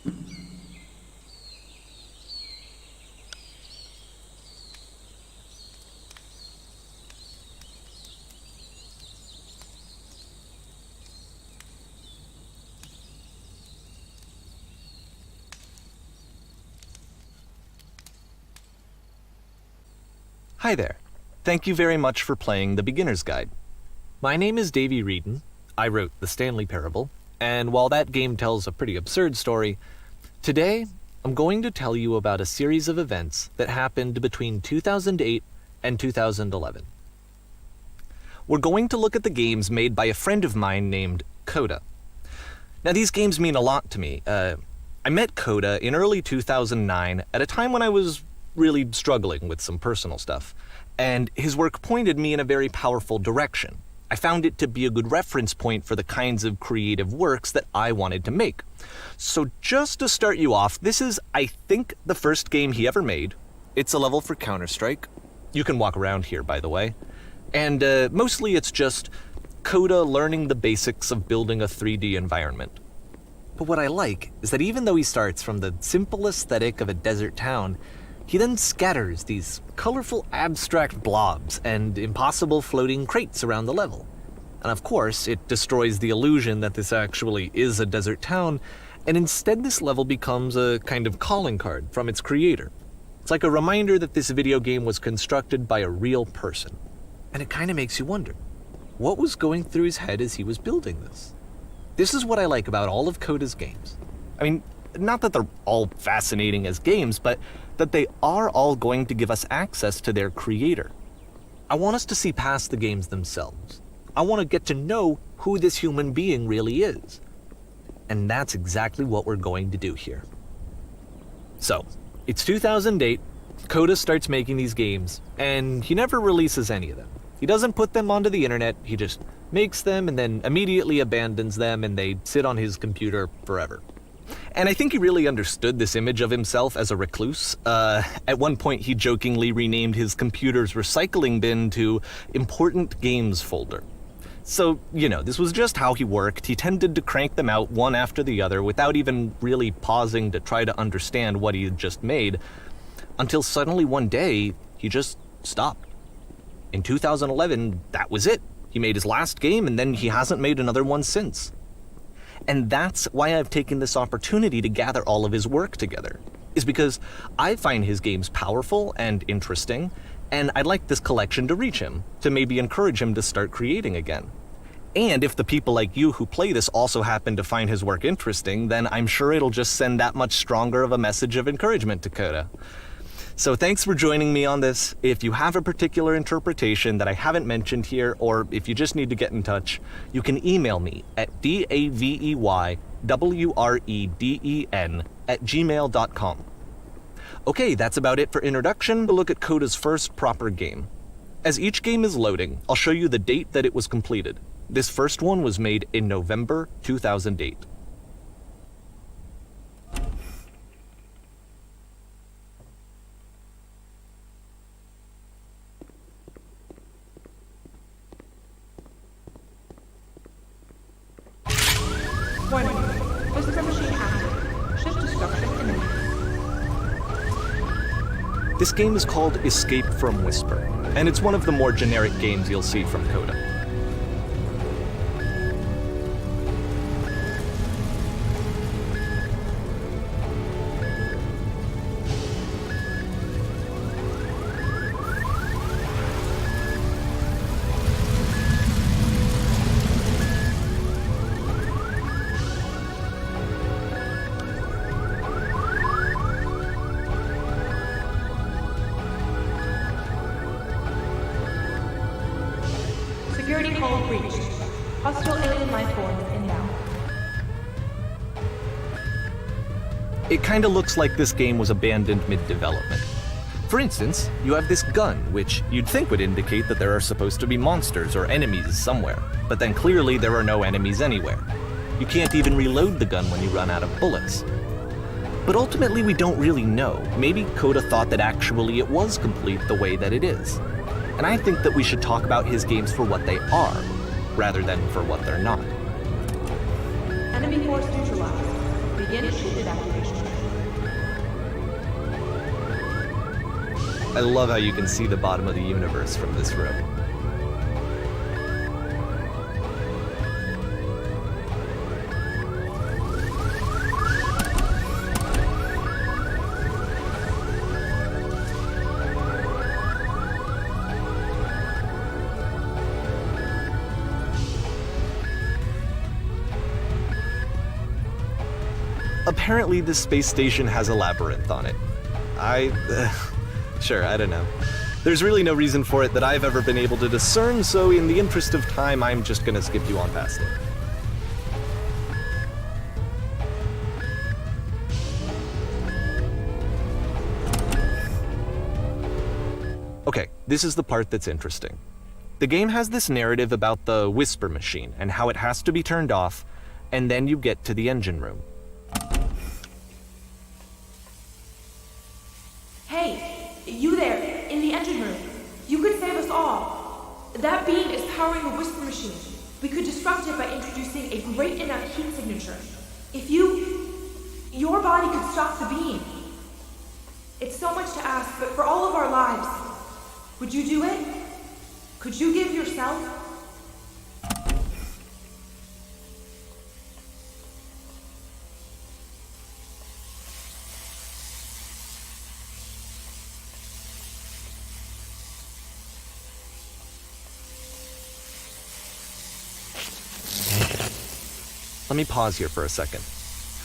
Hi there. Thank you very much for playing The Beginner's Guide. My name is Davey Reedon. I wrote The Stanley Parable, and while that game tells a pretty absurd story, today I'm going to tell you about a series of events that happened between 2008 and 2011. We're going to look at the games made by a friend of mine named Coda. Now, these games mean a lot to me. I met Coda in early 2009 at a time when I was really struggling with some personal stuff, and his work pointed me in a very powerful direction. I found it to be a good reference point for the kinds of creative works that I wanted to make. So just to start you off, this is, I think, the first game he ever made. It's a level for Counter-Strike. You can walk around here, by the way. And mostly it's just Coda learning the basics of building a 3D environment. But what I like is that even though he starts from the simple aesthetic of a desert town, he then scatters these colorful abstract blobs and impossible floating crates around the level. And of course, it destroys the illusion that this actually is a desert town, and instead this level becomes a kind of calling card from its creator. It's like a reminder that this video game was constructed by a real person. And it kind of makes you wonder, what was going through his head as he was building this? This is what I like about all of Coda's games. I mean, not that they're all fascinating as games, but that they are all going to give us access to their creator. I want us to see past the games themselves. I want to get to know who this human being really is. And that's exactly what we're going to do here. So, it's 2008, Coda starts making these games, and he never releases any of them. He doesn't put them onto the internet, he just makes them and then immediately abandons them, and they sit on his computer forever. And I think he really understood this image of himself as a recluse. At one point, he jokingly renamed his computer's recycling bin to Important Games Folder. So, you know, this was just how he worked. He tended to crank them out one after the other without even really pausing to try to understand what he had just made, until suddenly one day, he just stopped. In 2011, that was it. He made his last game, and then he hasn't made another one since. And that's why I've taken this opportunity to gather all of his work together, is because I find his games powerful and interesting, and I'd like this collection to reach him, to maybe encourage him to start creating again. And if the people like you who play this also happen to find his work interesting, then I'm sure it'll just send that much stronger of a message of encouragement to Coda. So thanks for joining me on this. If you have a particular interpretation that I haven't mentioned here, or if you just need to get in touch, you can email me at daveywreden@gmail.com. Okay, that's about it for introduction. We'll look at Coda's first proper game. As each game is loading, I'll show you the date that it was completed. This first one was made in November 2008. Warning. Whisper machine active. Shift destruction imminent. This game is called Escape from Whisper, and it's one of the more generic games you'll see from Coda. Security call breached. Hostile alien life forms inbound. It kinda looks like this game was abandoned mid-development. For instance, you have this gun, which you'd think would indicate that there are supposed to be monsters or enemies somewhere, but then clearly there are no enemies anywhere. You can't even reload the gun when you run out of bullets. But ultimately we don't really know. Maybe Coda thought that actually it was complete the way that it is. And I think that we should talk about his games for what they are, rather than for what they're not. Enemy force neutralized. Begin shifted activation. I love how you can see the bottom of the universe from this room. Apparently, this space station has a labyrinth on it. Sure, I don't know. There's really no reason for it that I've ever been able to discern, so in the interest of time, I'm just gonna skip you on past it. Okay, this is the part that's interesting. The game has this narrative about the whisper machine and how it has to be turned off, and then you get to the engine room. Hey, you there, in the engine room. You could save us all. That beam is powering the whisper machine. We could disrupt it by introducing a great enough heat signature. If your body could stop the beam. It's so much to ask, but for all of our lives, would you do it? Could you give yourself? Let me pause here for a second.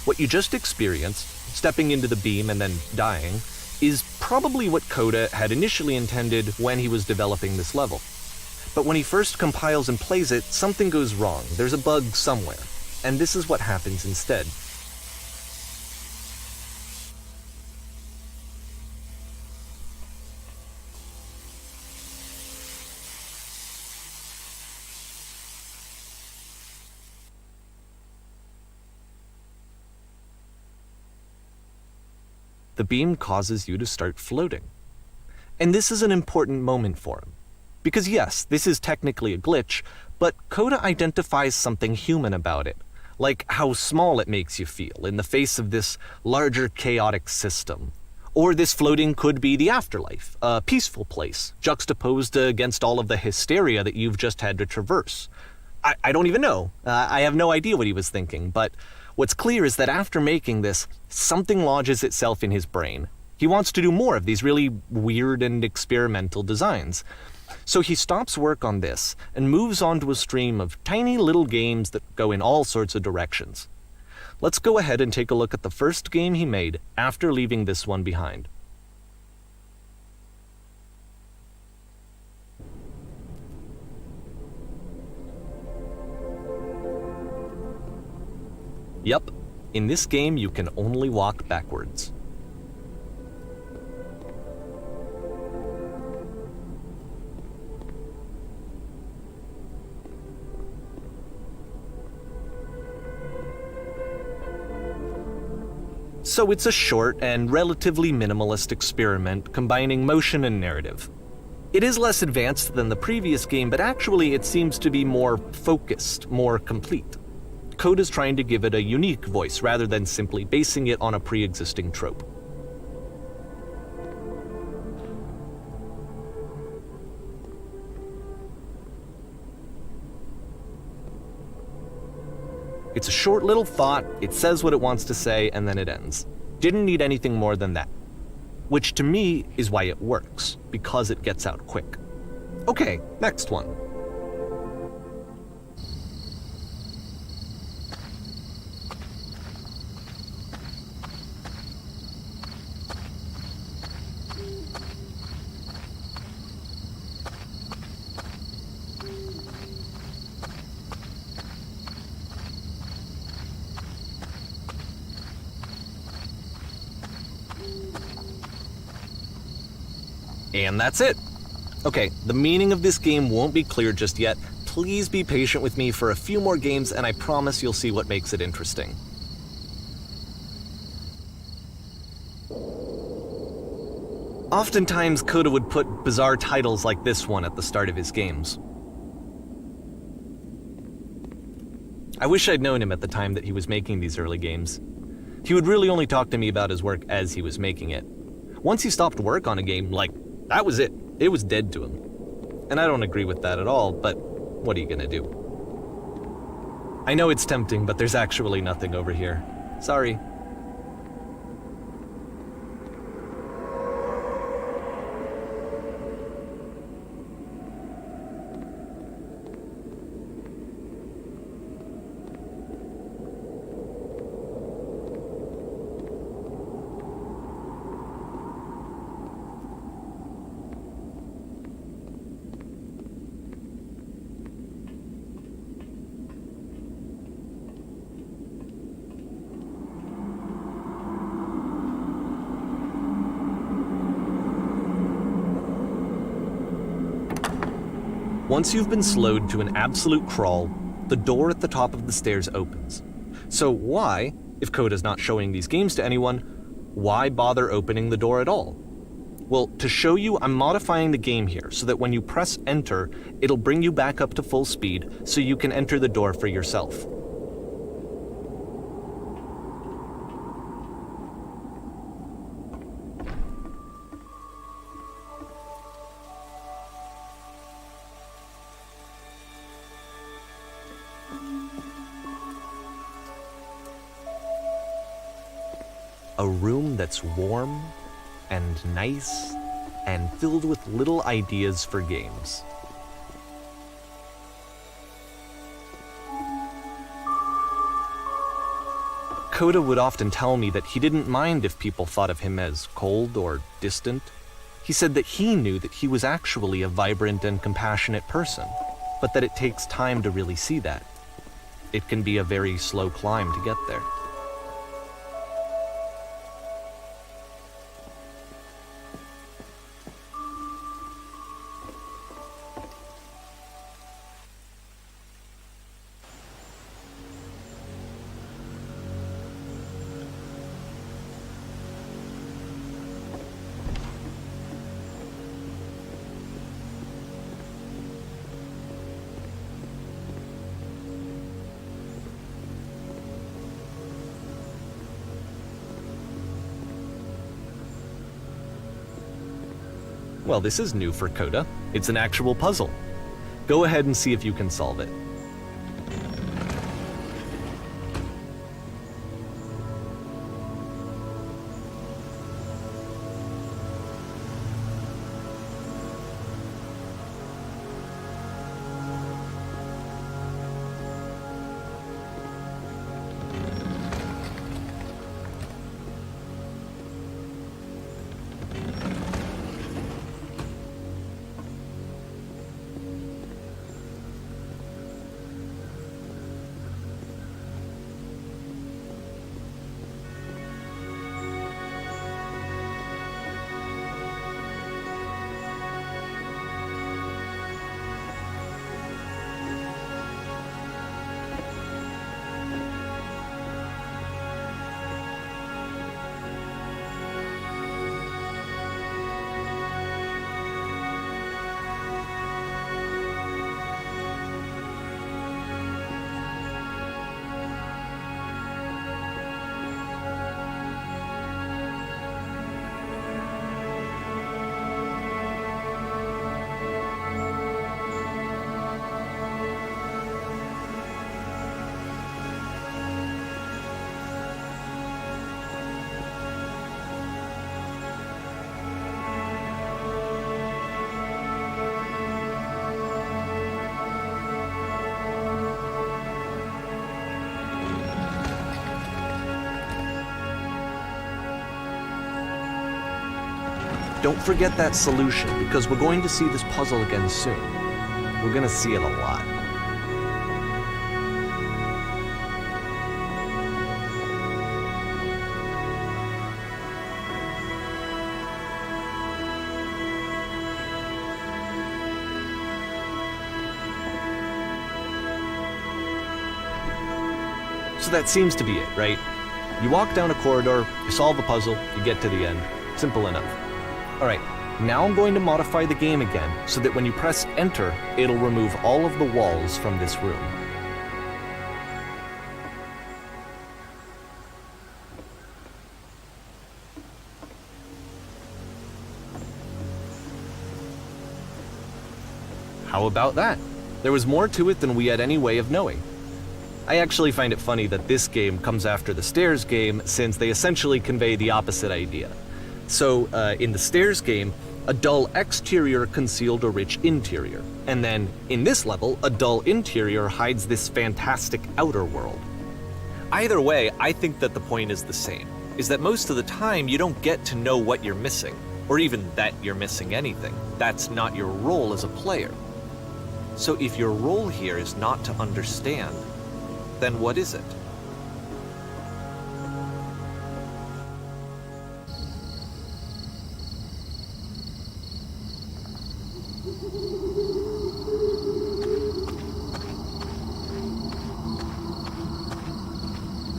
What you just experienced, stepping into the beam and then dying, is probably what Coda had initially intended when he was developing this level. But when he first compiles and plays it, something goes wrong. There's a bug somewhere. And this is what happens instead. The beam causes you to start floating. And this is an important moment for him. Because yes, this is technically a glitch, but Coda identifies something human about it, like how small it makes you feel in the face of this larger chaotic system. Or this floating could be the afterlife, a peaceful place, juxtaposed against all of the hysteria that you've just had to traverse. I don't even know. I have no idea what he was thinking, but what's clear is that after making this, something lodges itself in his brain. He wants to do more of these really weird and experimental designs. So he stops work on this and moves on to a stream of tiny little games that go in all sorts of directions. Let's go ahead and take a look at the first game he made after leaving this one behind. Yup, in this game you can only walk backwards. So it's a short and relatively minimalist experiment combining motion and narrative. It is less advanced than the previous game, but actually it seems to be more focused, more complete. Coda's trying to give it a unique voice rather than simply basing it on a pre-existing trope. It's a short little thought, it says what it wants to say, and then it ends. Didn't need anything more than that. Which to me is why it works, because it gets out quick. Okay, next one. And that's it. Okay, the meaning of this game won't be clear just yet. Please be patient with me for a few more games and I promise you'll see what makes it interesting. Oftentimes, Coda would put bizarre titles like this one at the start of his games. I wish I'd known him at the time that he was making these early games. He would really only talk to me about his work as he was making it. Once he stopped work on a game, that was it. It was dead to him. And I don't agree with that at all, but what are you gonna do? I know it's tempting, but there's actually nothing over here. Sorry. Once you've been slowed to an absolute crawl, the door at the top of the stairs opens. So why, if Coda's not showing these games to anyone, why bother opening the door at all? Well, to show you, I'm modifying the game here so that when you press enter, it'll bring you back up to full speed so you can enter the door for yourself. A room that's warm and nice and filled with little ideas for games. Coda would often tell me that he didn't mind if people thought of him as cold or distant. He said that he knew that he was actually a vibrant and compassionate person, but that it takes time to really see that. It can be a very slow climb to get there. Well, this is new for Coda. It's an actual puzzle. Go ahead and see if you can solve it. Don't forget that solution, because we're going to see this puzzle again soon. We're going to see it a lot. So that seems to be it, right? You walk down a corridor, you solve the puzzle, you get to the end. Simple enough. Alright, now I'm going to modify the game again so that when you press enter, it'll remove all of the walls from this room. how about that? There was more to it than we had any way of knowing. I actually find it funny that this game comes after the Stairs game, since they essentially convey the opposite idea. So, in the Stairs game, a dull exterior concealed a rich interior, and then, in this level, a dull interior hides this fantastic outer world. Either way, I think that the point is the same, is that most of the time you don't get to know what you're missing, or even that you're missing anything. That's not your role as a player. So if your role here is not to understand, then what is it?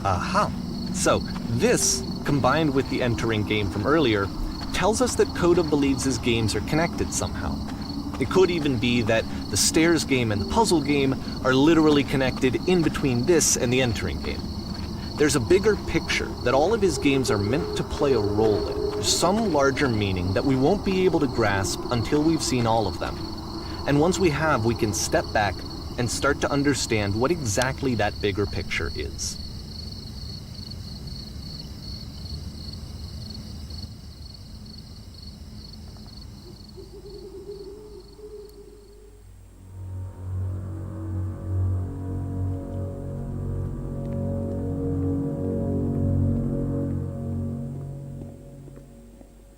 Aha! So, this, combined with the entering game from earlier, tells us that Coda believes his games are connected somehow. It could even be that the Stairs game and the puzzle game are literally connected in between this and the entering game. There's a bigger picture that all of his games are meant to play a role in, some larger meaning that we won't be able to grasp until we've seen all of them. And once we have, we can step back and start to understand what exactly that bigger picture is.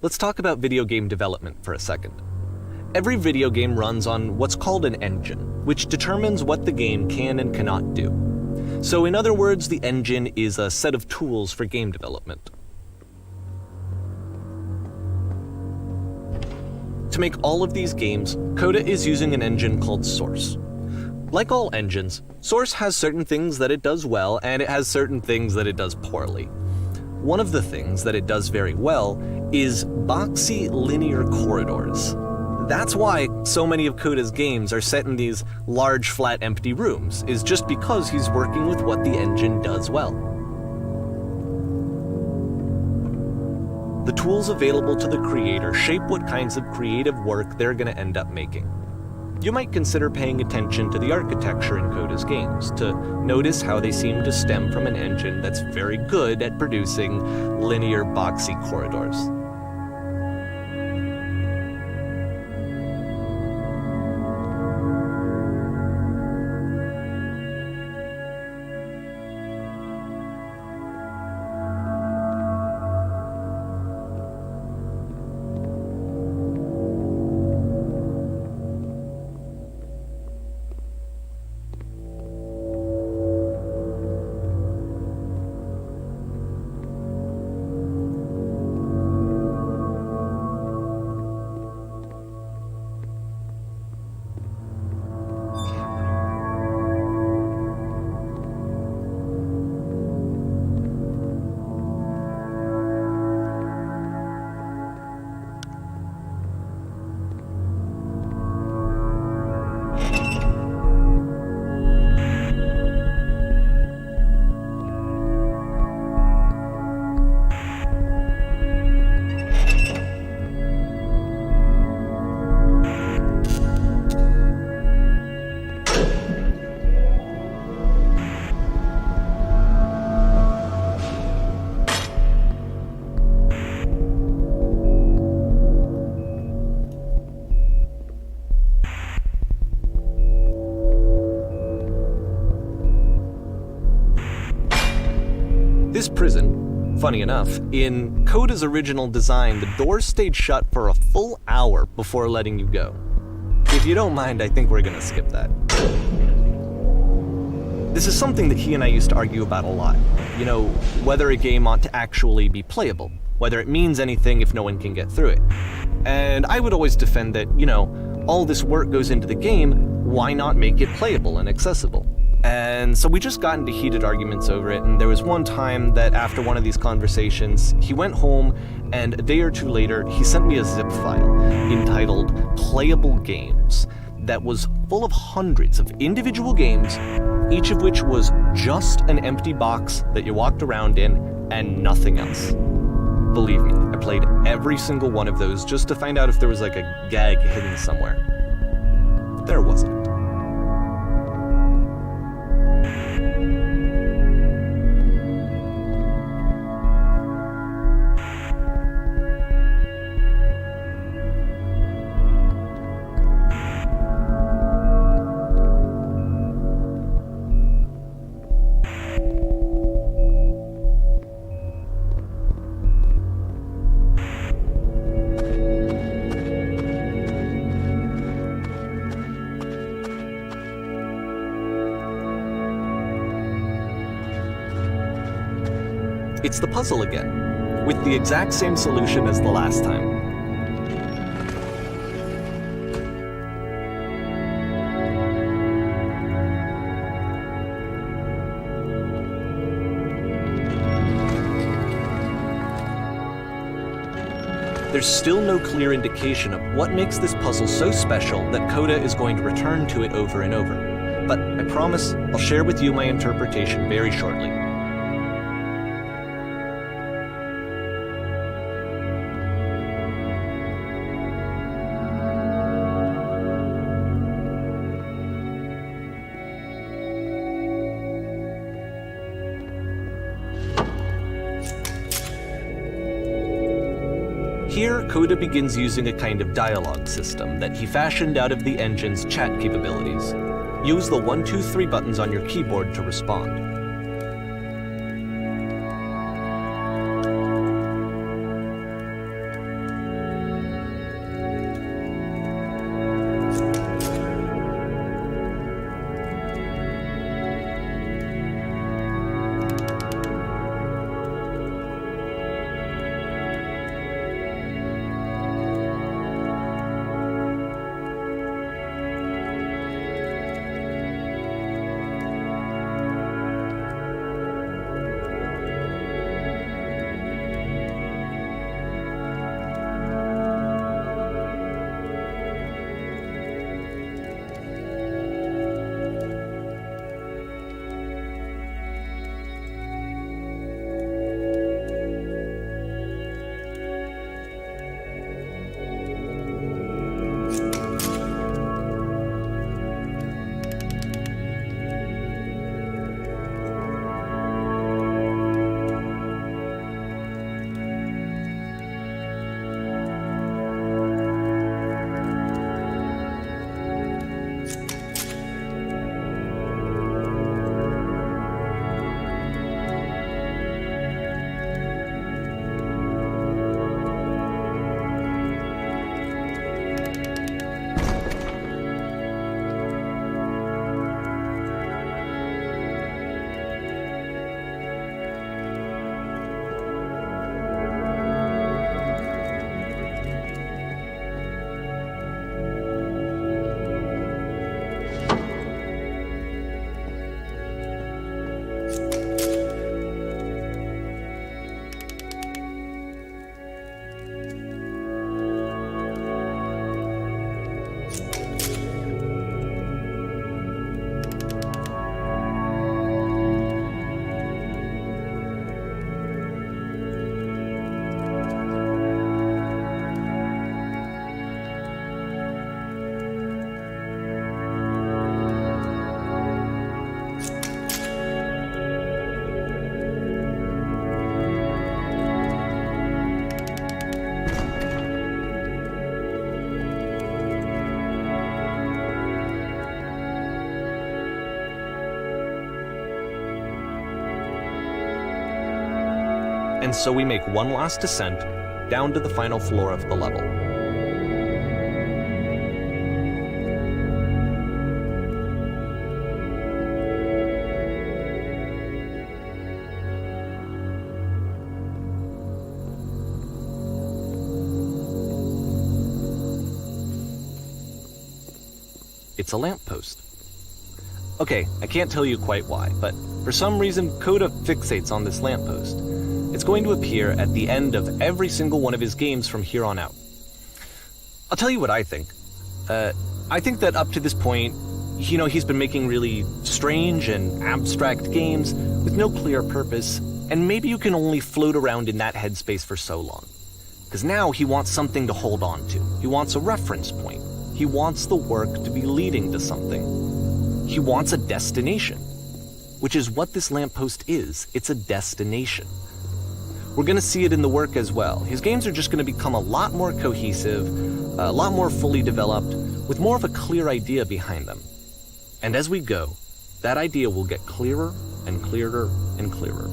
Let's talk about video game development for a second. Every video game runs on what's called an engine, which determines what the game can and cannot do. So in other words, the engine is a set of tools for game development. To make all of these games, Coda is using an engine called Source. Like all engines, Source has certain things that it does well, and it has certain things that it does poorly. One of the things that it does very well is boxy linear corridors. That's why so many of Coda's games are set in these large, flat, empty rooms, is just because he's working with what the engine does well. The tools available to the creator shape what kinds of creative work they're going to end up making. You might consider paying attention to the architecture in Coda's games to notice how they seem to stem from an engine that's very good at producing linear, boxy corridors. This prison, funny enough, in Coda's original design, the doors stayed shut for a full hour before letting you go. If you don't mind, I think we're gonna skip that. This is something that he and I used to argue about a lot. You know, whether a game ought to actually be playable, whether it means anything if no one can get through it. And I would always defend that, you know, all this work goes into the game, why not make it playable and accessible? And so we just got into heated arguments over it, and there was one time that after one of these conversations, he went home, and a day or two later, he sent me a zip file entitled Playable Games that was full of hundreds of individual games, each of which was just an empty box that you walked around in and nothing else. Believe me, I played every single one of those just to find out if there was like a gag hidden somewhere. there wasn't. It's the puzzle again, with the exact same solution as the last time. There's still no clear indication of what makes this puzzle so special that Coda is going to return to it over and over. But I promise I'll share with you my interpretation very shortly. Here, Coda begins using a kind of dialogue system that he fashioned out of the engine's chat capabilities. Use the 1, 2, 3 buttons on your keyboard to respond. And so we make one last descent down to the final floor of the level. It's a lamppost. Okay, I can't tell you quite why, but for some reason Coda fixates on this lamppost. It's going to appear at the end of every single one of his games from here on out. I'll tell you what I think. I think that up to this point, he's been making really strange and abstract games with no clear purpose, and maybe you can only float around in that headspace for so long. Because now he wants something to hold on to. He wants a reference point. He wants the work to be leading to something. He wants a destination, which is what this lamppost is. It's a destination. We're going to see it in the work as well. His games are just going to become a lot more cohesive, a lot more fully developed, with more of a clear idea behind them. And as we go, that idea will get clearer and clearer and clearer.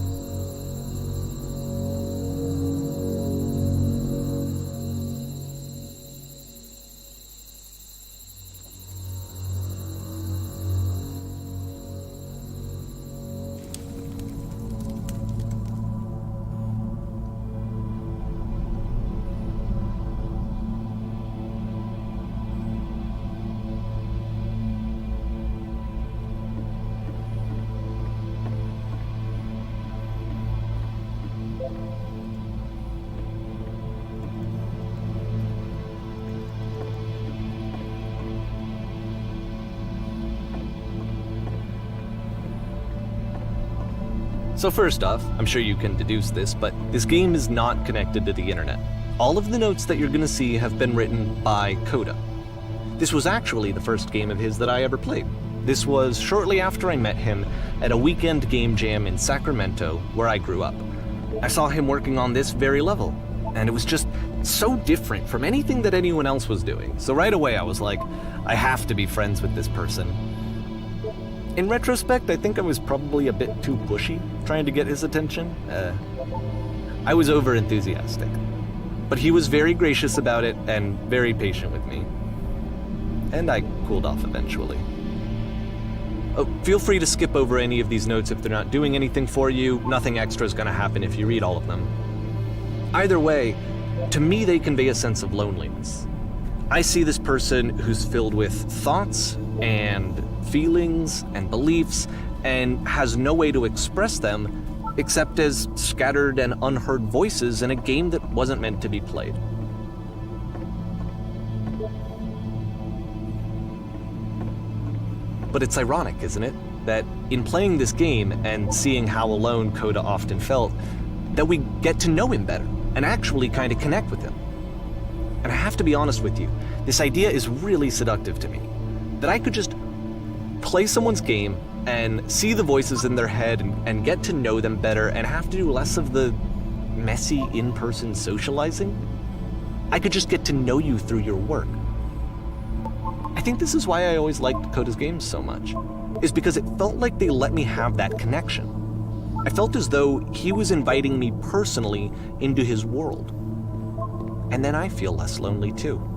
So first off, I'm sure you can deduce this, but this game is not connected to the internet. All of the notes that you're going to see have been written by Coda. This was actually the first game of his that I ever played. This was shortly after I met him at a weekend game jam in Sacramento, where I grew up. I saw him working on this very level, and it was just so different from anything that anyone else was doing. So right away I was like, I have to be friends with this person. In retrospect, I think I was probably a bit too pushy, trying to get his attention. I was over-enthusiastic. But he was very gracious about it and very patient with me. And I cooled off eventually. Oh, feel free to skip over any of these notes if they're not doing anything for you. Nothing extra is going to happen if you read all of them. Either way, to me they convey a sense of loneliness. I see this person who's filled with thoughts and feelings and beliefs and has no way to express them except as scattered and unheard voices in a game that wasn't meant to be played. But it's ironic, isn't it, that in playing this game and seeing how alone Coda often felt, that we get to know him better and actually kind of connect with him. And I have to be honest with you, this idea is really seductive to me, that I could just play someone's game and see the voices in their head and get to know them better and have to do less of the messy in-person socializing. I could just get to know you through your work. I think this is why I always liked Coda's games so much, is because it felt like they let me have that connection. I felt as though he was inviting me personally into his world. And then I feel less lonely too.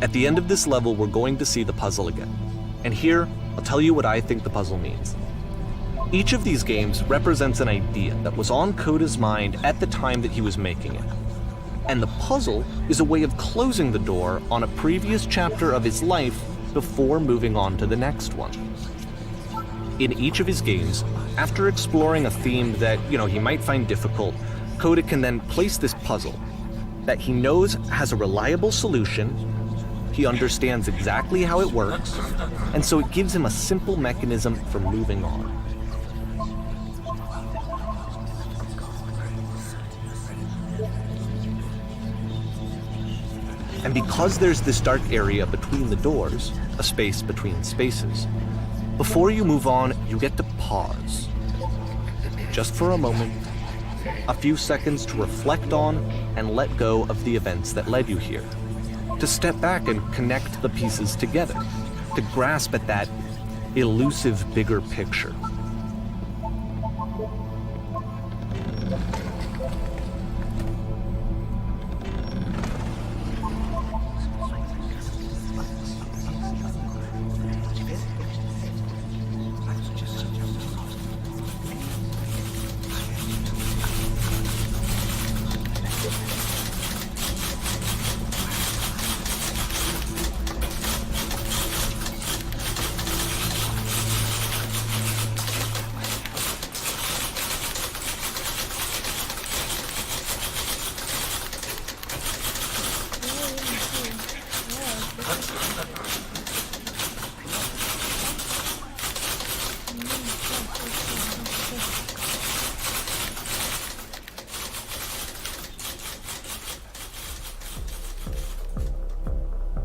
At the end of this level, we're going to see the puzzle again. And here, I'll tell you what I think the puzzle means. Each of these games represents an idea that was on Coda's mind at the time that he was making it. And the puzzle is a way of closing the door on a previous chapter of his life before moving on to the next one. In each of his games, after exploring a theme that, he might find difficult, Coda can then place this puzzle that he knows has a reliable solution. he understands exactly how it works, and so it gives him a simple mechanism for moving on. And because there's this dark area between the doors, a space between spaces, before you move on, you get to pause. Just for a moment, a few seconds to reflect on and let go of the events that led you here. To step back and connect the pieces together. To grasp at that elusive bigger picture.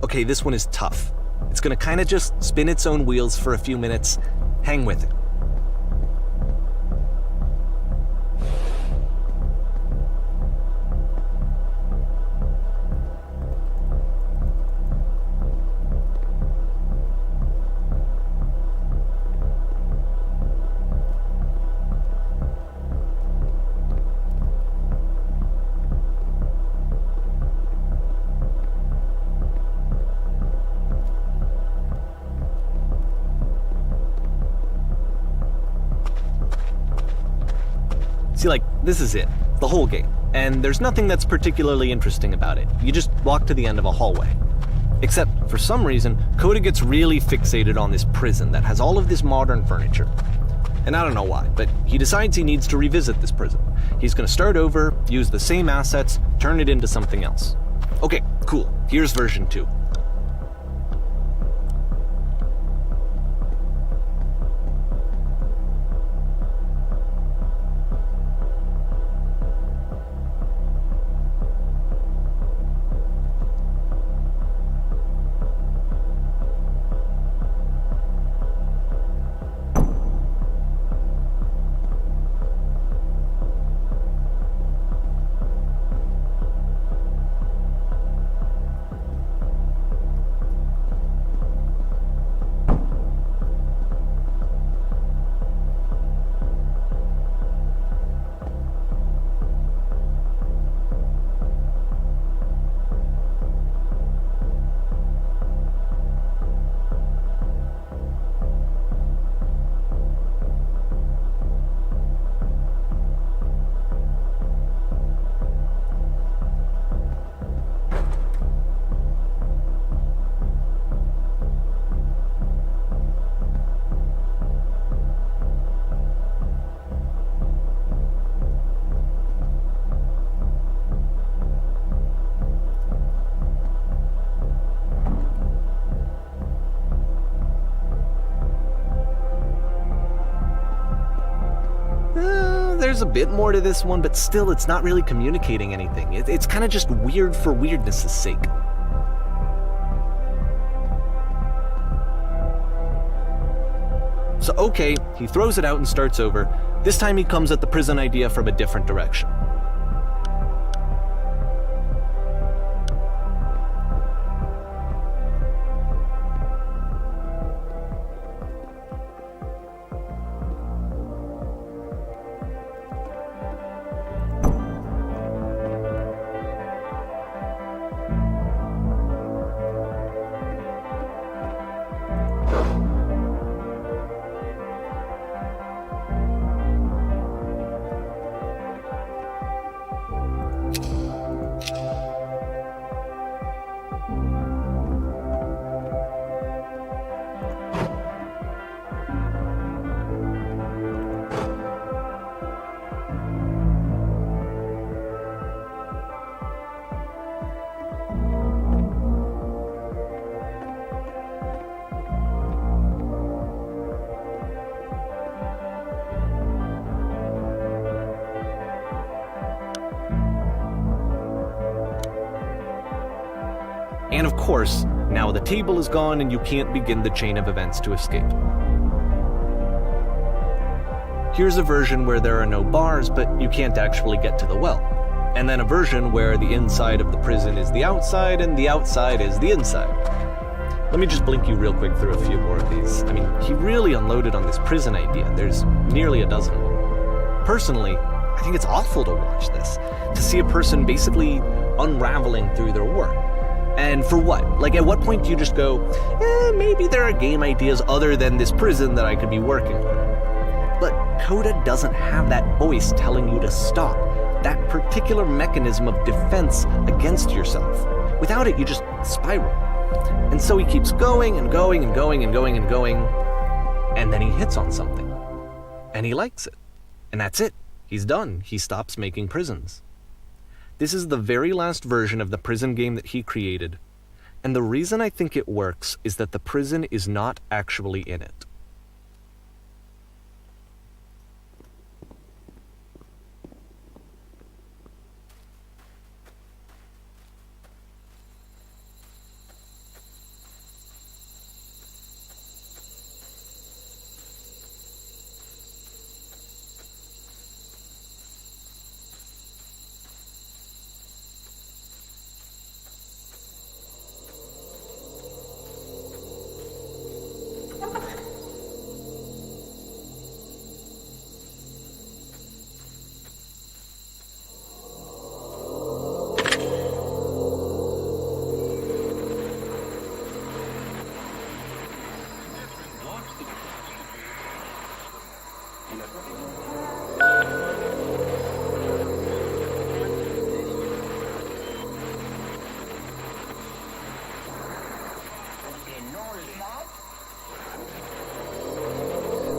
Okay, this one is tough. It's gonna kinda just spin its own wheels for a few minutes. Hang with it. See, like, this is it, the whole game, and there's nothing that's particularly interesting about it. You just walk to the end of a hallway. Except, for some reason, Coda gets really fixated on this prison that has all of this modern furniture. And I don't know why, but he decides he needs to revisit this prison. He's gonna start over, use the same assets, turn it into something else. Okay, cool, here's version 2. There's a bit more to this one, but still it's not really communicating anything. It's kind of just weird for weirdness' sake. So okay, he throws it out and starts over. This time he comes at the prison idea from a different direction. And of course, now the table is gone and you can't begin the chain of events to escape. Here's a version where there are no bars, but you can't actually get to the well. And then a version where the inside of the prison is the outside and the outside is the inside. Let me just blink you real quick through a few more of these. I mean, he really unloaded on this prison idea. There's nearly a dozen of them. Personally, I think it's awful to watch this, to see a person basically unraveling through their work. And for what? Like, at what point do you just go, maybe there are game ideas other than this prison that I could be working on? But Coda doesn't have that voice telling you to stop, that particular mechanism of defense against yourself. Without it, you just spiral. And so he keeps going and going and going and going and going, and then he hits on something. And he likes it. And that's it. He's done. He stops making prisons. This is the very last version of the prison game that he created. And the reason I think it works is that the prison is not actually in it.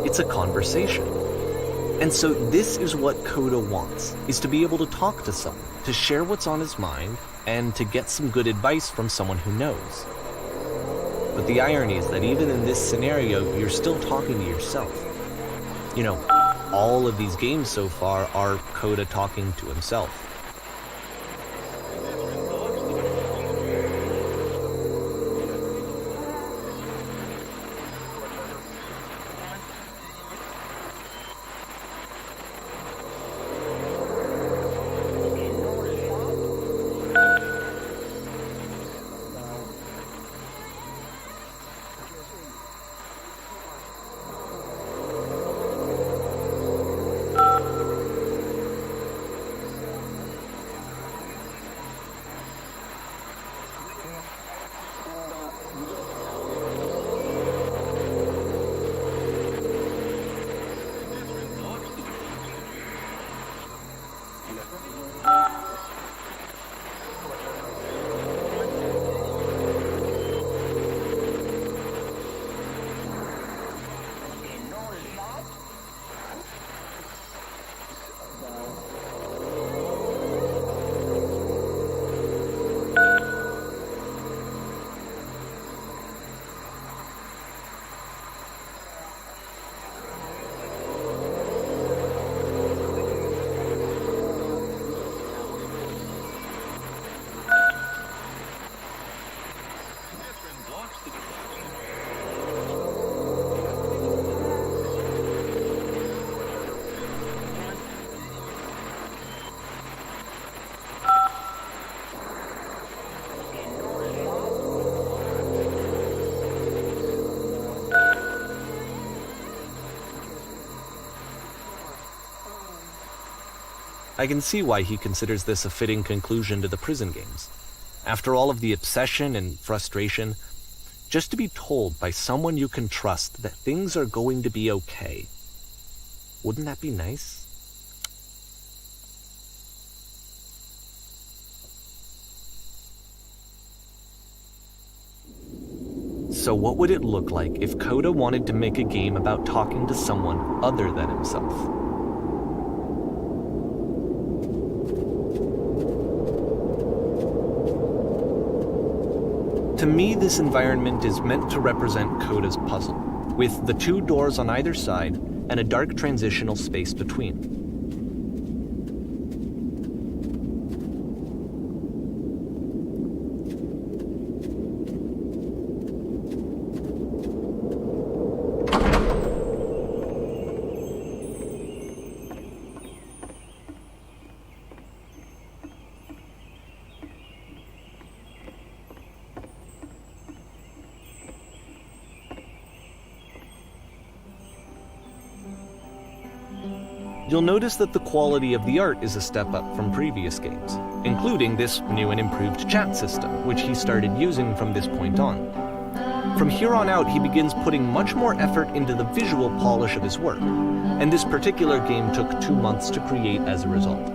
It's a conversation. And so this is what Coda wants, is to be able to talk to someone, to share what's on his mind, and to get some good advice from someone who knows. But the irony is that even in this scenario, you're still talking to yourself. You know, all of these games so far are Coda talking to himself. I can see why he considers this a fitting conclusion to the prison games. After all of the obsession and frustration, just to be told by someone you can trust that things are going to be okay. Wouldn't that be nice? So what would it look like if Coda wanted to make a game about talking to someone other than himself? To me, this environment is meant to represent Coda's puzzle, with the two doors on either side and a dark transitional space between. you'll notice that the quality of the art is a step up from previous games, including this new and improved chat system, which he started using from this point on. From here on out, he begins putting much more effort into the visual polish of his work, and this particular game took 2 months to create as a result.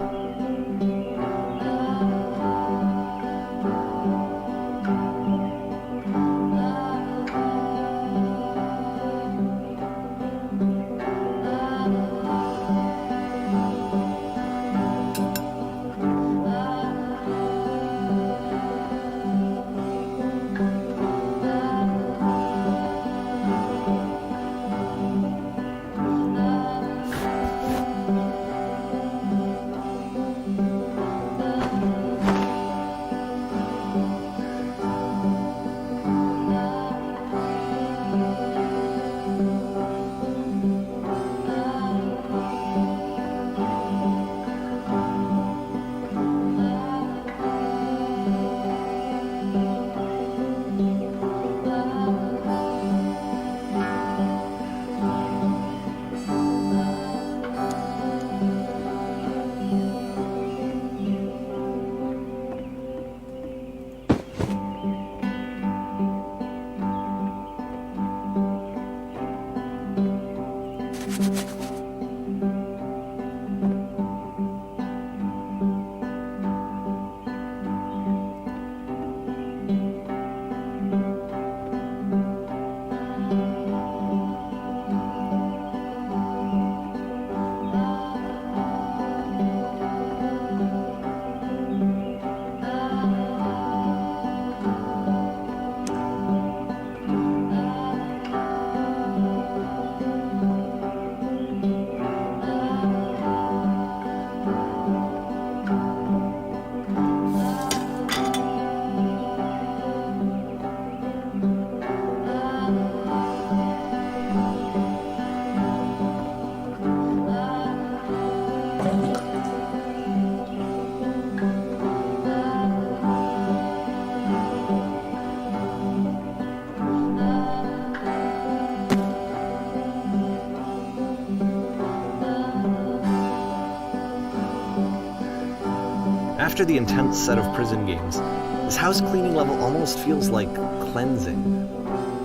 After the intense set of prison games, this house cleaning level almost feels like cleansing.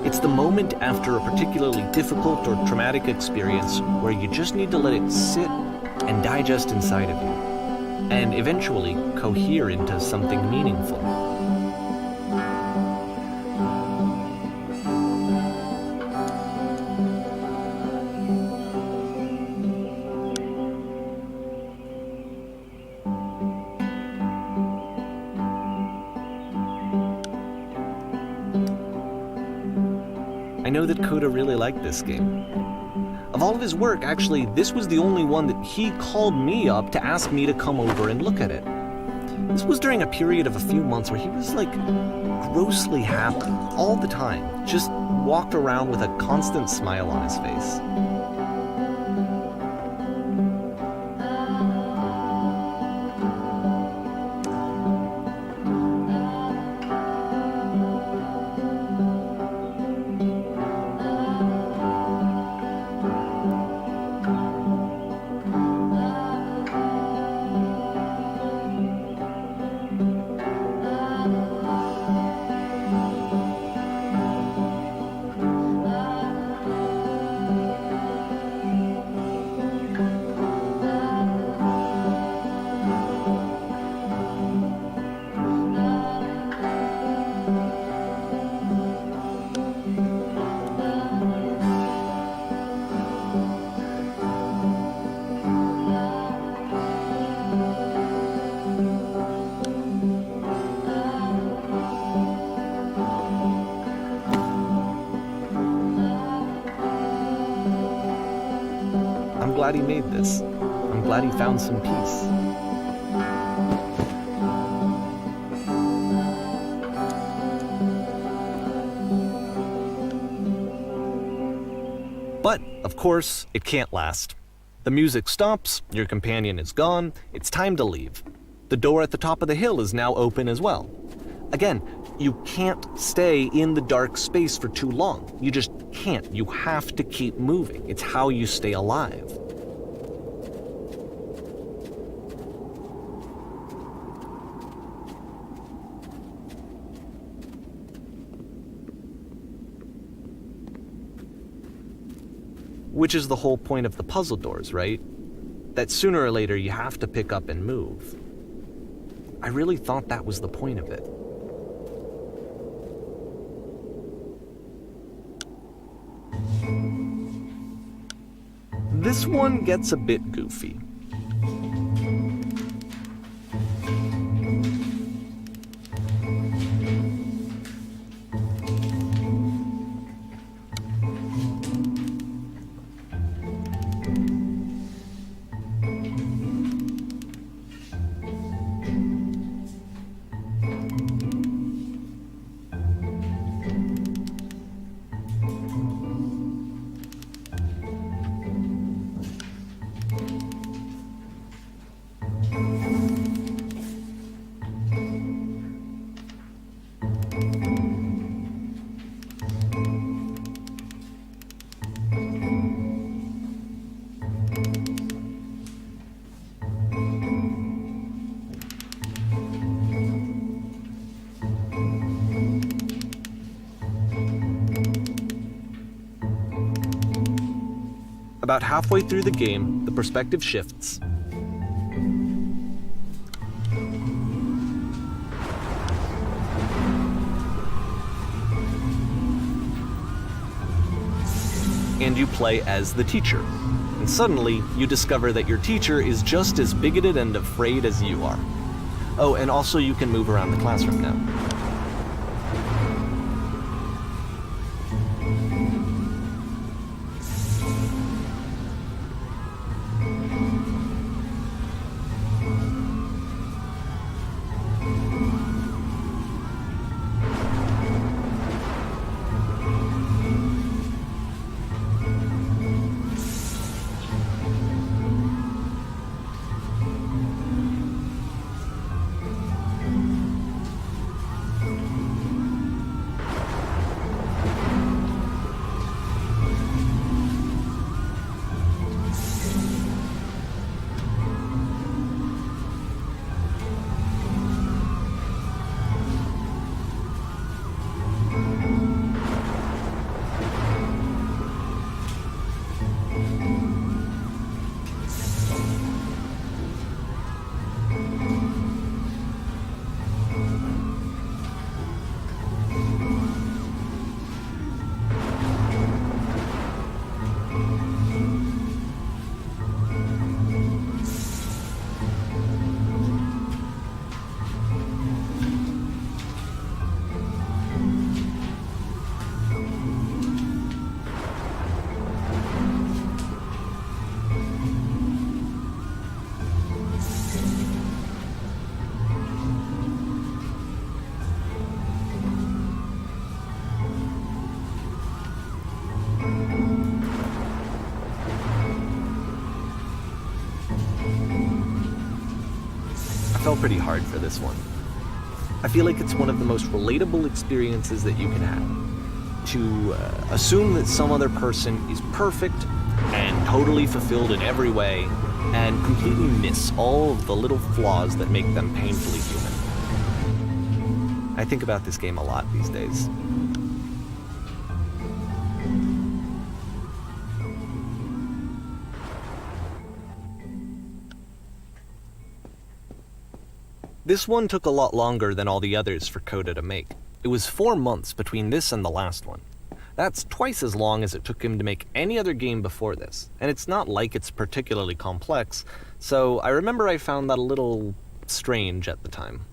It's the moment after a particularly difficult or traumatic experience where you just need to let it sit and digest inside of you, and eventually cohere into something meaningful. I know that Coda really liked this game. Of all of his work, actually, this was the only one that he called me up to ask me to come over and look at it. This was during a period of a few months where he was like grossly happy all the time, just walked around with a constant smile on his face. I'm glad he made this. I'm glad he found some peace. But, of course, it can't last. The music stops, your companion is gone, it's time to leave. The door at the top of the hill is now open as well. Again, you can't stay in the dark space for too long. You just can't. You have to keep moving. It's how you stay alive. Which is the whole point of the puzzle doors, right? That sooner or later you have to pick up and move. I really thought that was the point of it. This one gets a bit goofy. About halfway through the game, the perspective shifts. And you play as the teacher. And suddenly, you discover that your teacher is just as bigoted and afraid as you are. Oh, and also you can move around the classroom now. I fell pretty hard for this one. I feel like it's one of the most relatable experiences that you can have. To assume that some other person is perfect and totally fulfilled in every way, and completely miss all of the little flaws that make them painfully human. I think about this game a lot these days. This one took a lot longer than all the others for Coda to make. It was 4 months between this and the last one. That's twice as long as it took him to make any other game before this, and it's not like it's particularly complex, so I remember I found that a little strange at the time.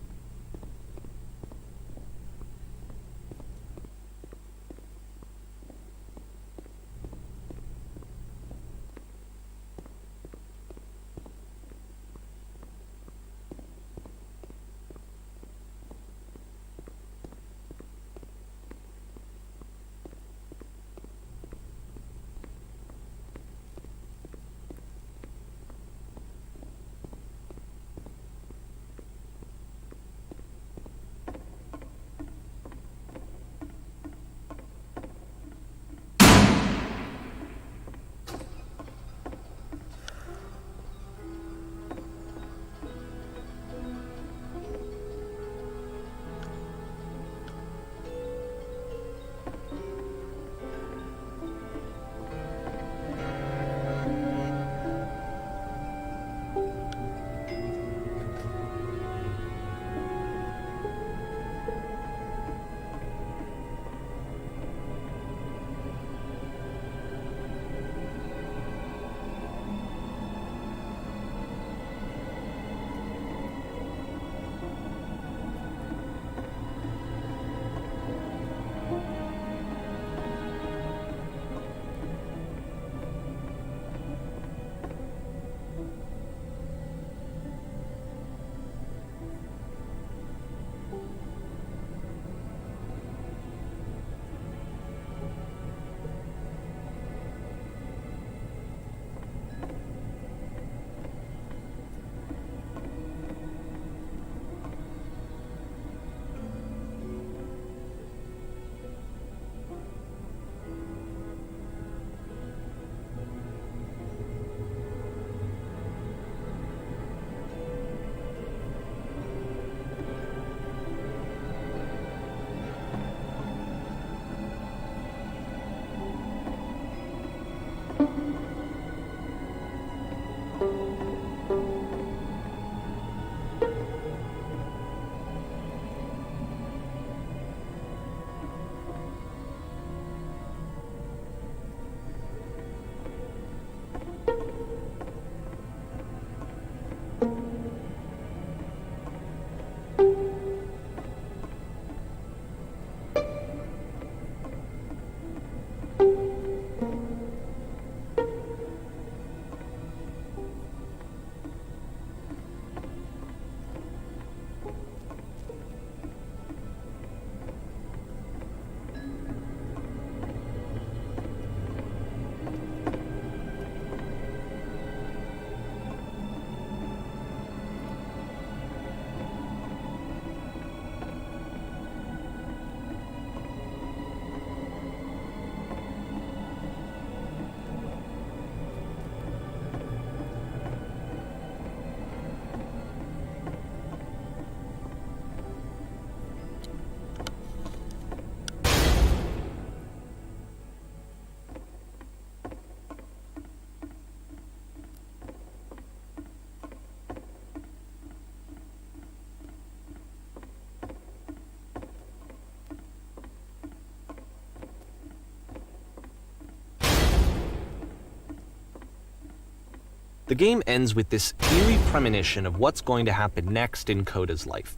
The game ends with this eerie premonition of what's going to happen next in Coda's life.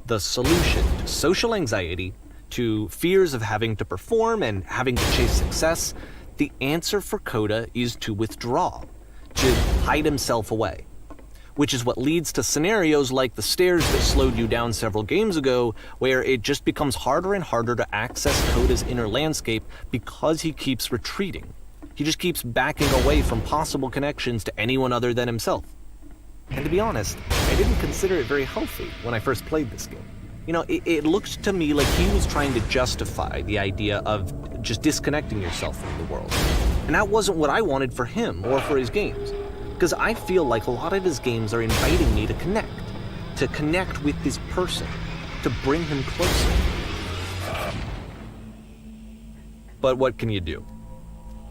The solution to social anxiety, to fears of having to perform and having to chase success, the answer for Coda is to withdraw, to hide himself away. Which is what leads to scenarios like the stairs that slowed you down several games ago, where it just becomes harder and harder to access Coda's inner landscape because he keeps retreating. He just keeps backing away from possible connections to anyone other than himself. And to be honest, I didn't consider it very healthy when I first played this game. You know, it looked to me like he was trying to justify the idea of just disconnecting yourself from the world. And that wasn't what I wanted for him or for his games. Because I feel like a lot of his games are inviting me to connect with this person, to bring him closer. But what can you do?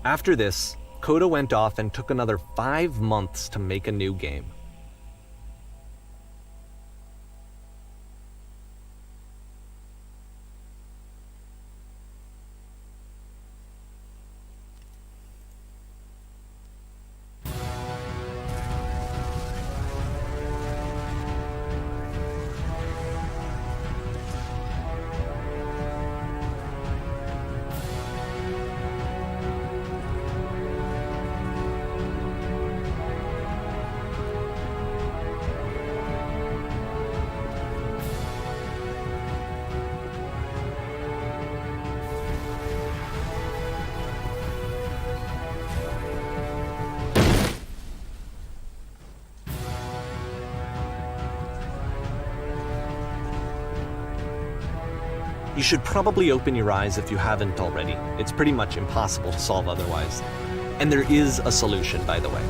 After this, Coda went off and took another 5 months to make a new game. You should probably open your eyes if you haven't already. It's pretty much impossible to solve otherwise. And there is a solution, by the way.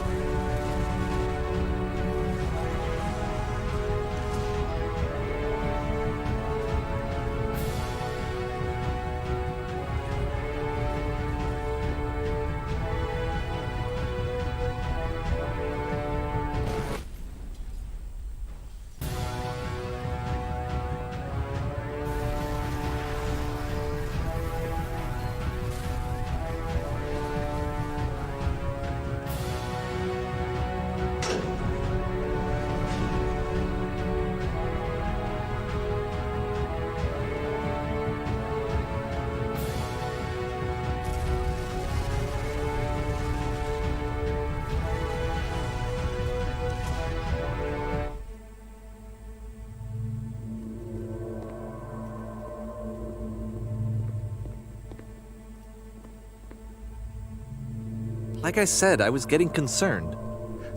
Like I said, I was getting concerned.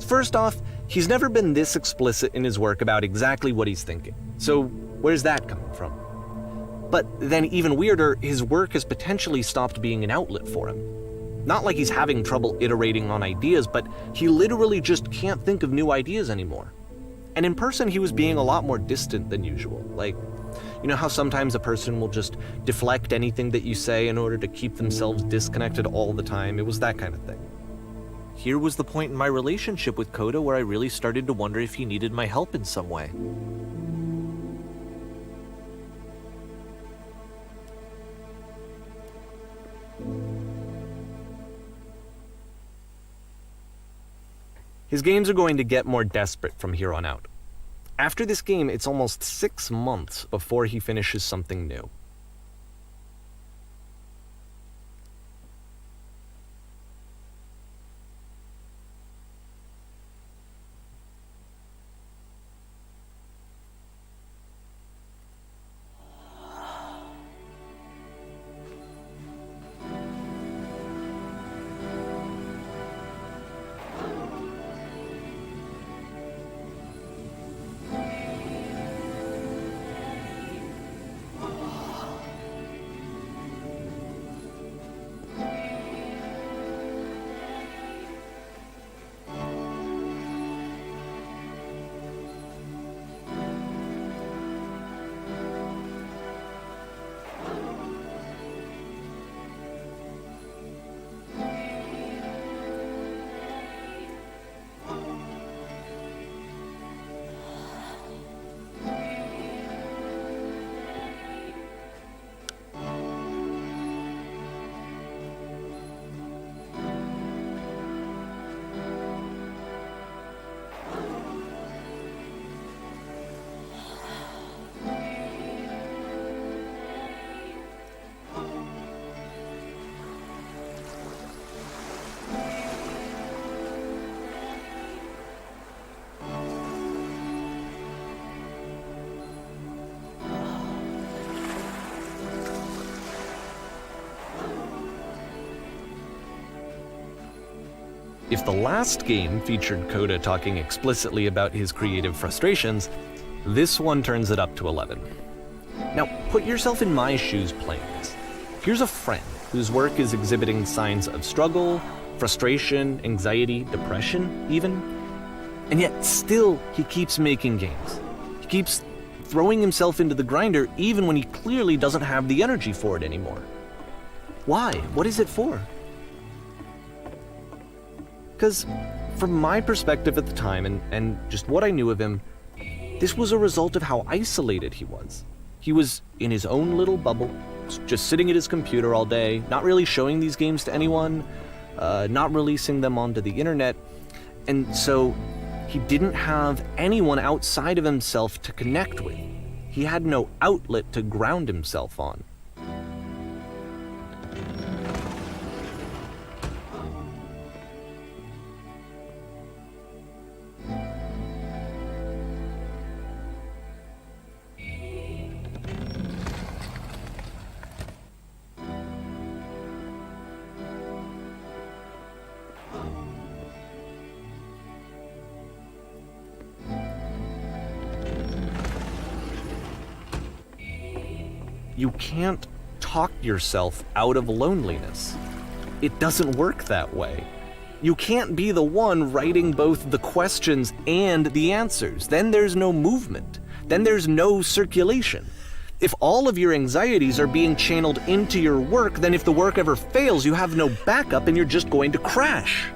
First off, he's never been this explicit in his work about exactly what he's thinking. So where's that coming from? But then even weirder, his work has potentially stopped being an outlet for him. Not like he's having trouble iterating on ideas, but he literally just can't think of new ideas anymore. And in person, he was being a lot more distant than usual. Like, you know how sometimes a person will just deflect anything that you say in order to keep themselves disconnected all the time? It was that kind of thing. here was the point in my relationship with Coda where I really started to wonder if he needed my help in some way. His games are going to get more desperate from here on out. After this game, it's almost 6 months before he finishes something new. If the last game featured Coda talking explicitly about his creative frustrations, this one turns it up to 11. Now, put yourself in my shoes playing this. Here's a friend whose work is exhibiting signs of struggle, frustration, anxiety, depression, even. And yet, still, he keeps making games. He keeps throwing himself into the grinder even when he clearly doesn't have the energy for it anymore. Why? What is it for? Because from my perspective at the time, and just what I knew of him, this was a result of how isolated he was. He was in his own little bubble, just sitting at his computer all day, not really showing these games to anyone, not releasing them onto the internet, and so he didn't have anyone outside of himself to connect with. He had no outlet to ground himself on. You can't talk yourself out of loneliness. It doesn't work that way. You can't be the one writing both the questions and the answers. Then there's no movement. Then there's no circulation. If all of your anxieties are being channeled into your work, then if the work ever fails, you have no backup and you're just going to crash.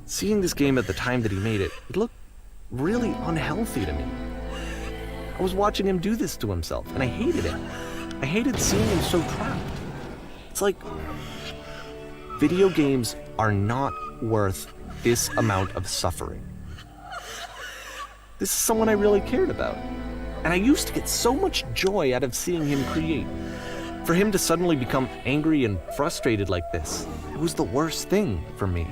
Seeing this game at the time that he made it, it looked really unhealthy to me. I was watching him do this to himself, and I hated it. I hated seeing him so trapped. It's like, video games are not worth this amount of suffering. This is someone I really cared about. And I used to get so much joy out of seeing him create. For him to suddenly become angry and frustrated like this, it was the worst thing for me.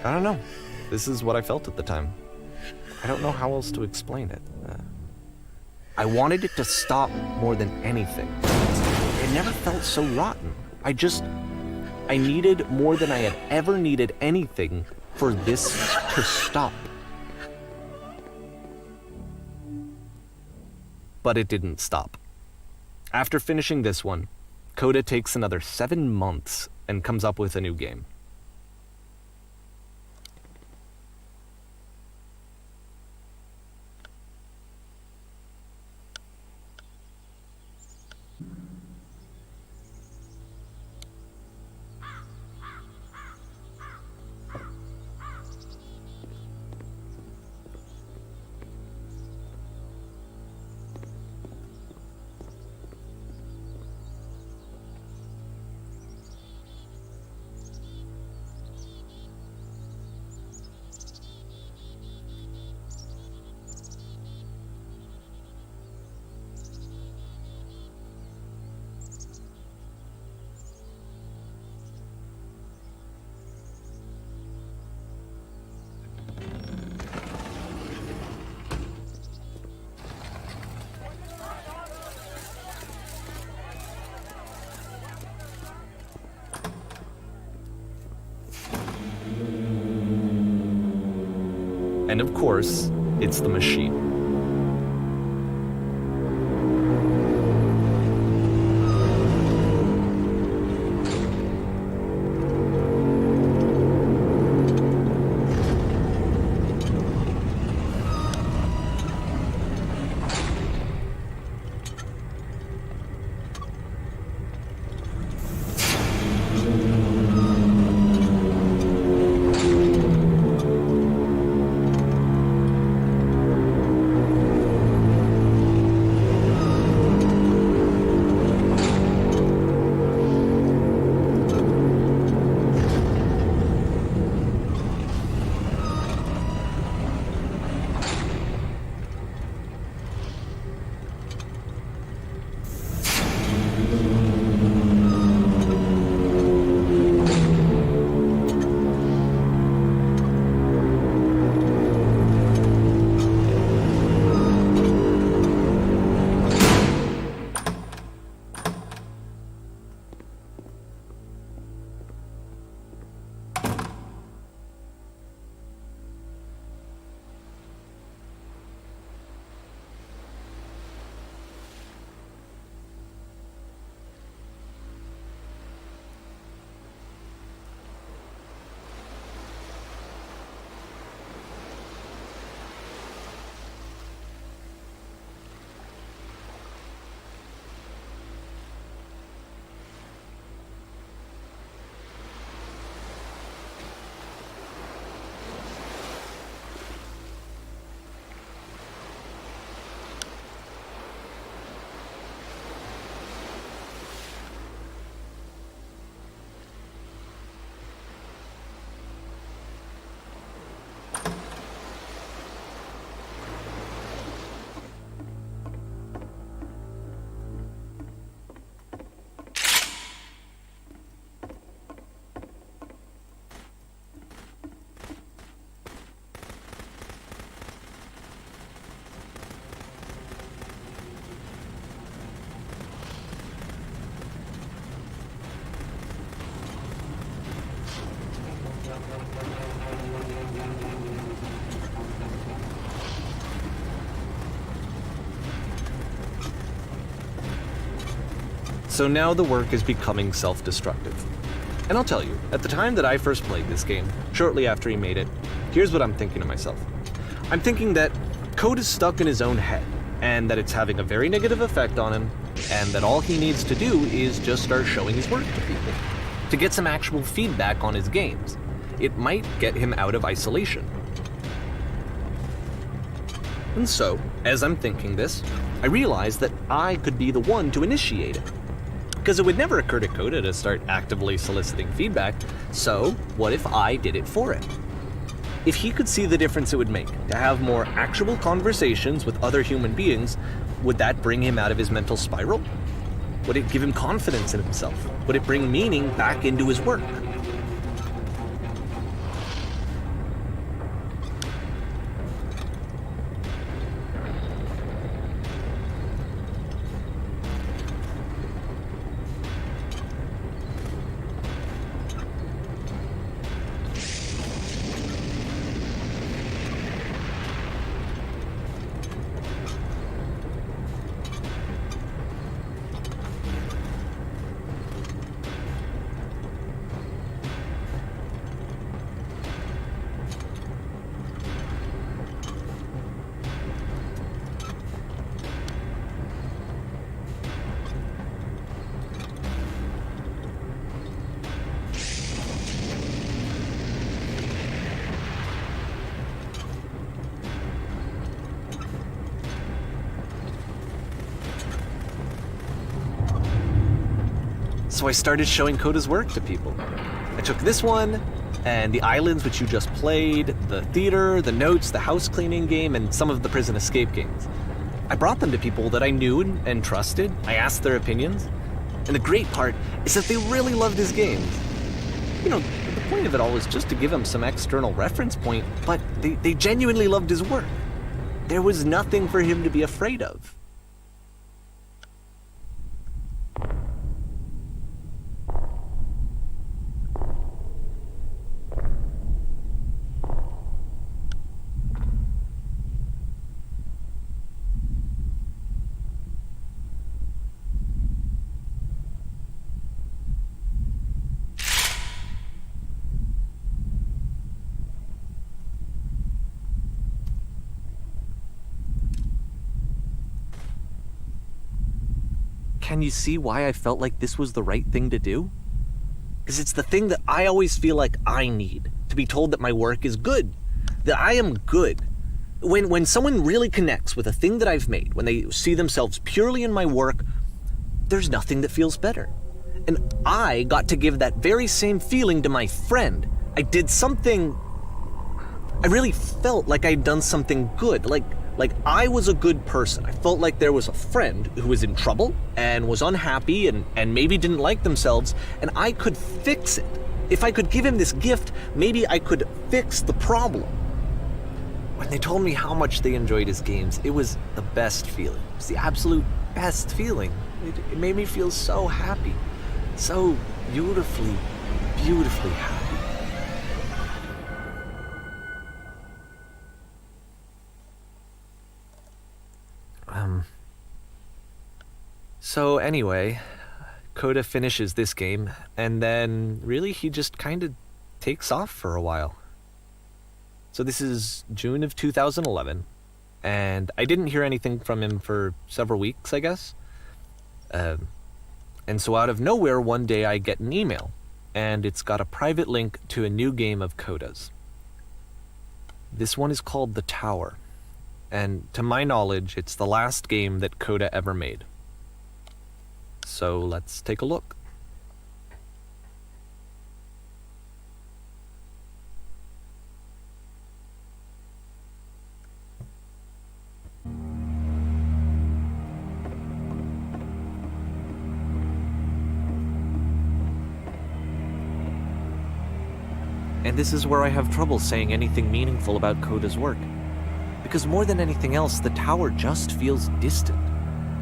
I don't know. This is what I felt at the time. I don't know how else to explain it. I wanted it to stop more than anything. It never felt so rotten. I needed more than I had ever needed anything for this to stop. But it didn't stop. After finishing this one, Coda takes another 7 months and comes up with a new game. And of course, it's the machine. So now the work is becoming self-destructive. And I'll tell you, at the time that I first played this game, shortly after he made it, here's what I'm thinking to myself. I'm thinking that Code is stuck in his own head, and that it's having a very negative effect on him, and that all he needs to do is just start showing his work to people, to get some actual feedback on his games. It might get him out of isolation. And so, as I'm thinking this, I realize that I could be the one to initiate it. Because it would never occur to Coda to start actively soliciting feedback, so what if I did it for him? If he could see the difference it would make to have more actual conversations with other human beings, would that bring him out of his mental spiral? Would it give him confidence in himself? Would it bring meaning back into his work? So I started showing Coda's work to people. I took this one, and the islands which you just played, the theater, the notes, the house cleaning game, and some of the prison escape games. I brought them to people that I knew and trusted. I asked their opinions. And the great part is that they really loved his games. You know, the point of it all was just to give him some external reference point, but they genuinely loved his work. There was nothing for him to be afraid of. Can you see why I felt like this was the right thing to do? Because it's the thing that I always feel like I need, to be told that my work is good, that I am good. When someone really connects with a thing that I've made, when they see themselves purely in my work, there's nothing that feels better. And I got to give that very same feeling to my friend. I did something, I really felt like I'd done something good, like I was a good person. I felt like there was a friend who was in trouble and was unhappy and maybe didn't like themselves, and I could fix it. If I could give him this gift, maybe I could fix the problem. When they told me how much they enjoyed his games, it was the best feeling. It was the absolute best feeling. It made me feel so happy, so beautifully, beautifully happy. So anyway, Coda finishes this game, and then really he just kind of takes off for a while. So this is June of 2011, and I didn't hear anything from him for several weeks, I guess. And so out of nowhere, one day I get an email, and it's got a private link to a new game of Coda's. This one is called The Tower, and to my knowledge, it's the last game that Coda ever made. So let's take a look. And this is where I have trouble saying anything meaningful about Coda's work. Because more than anything else, the tower just feels distant.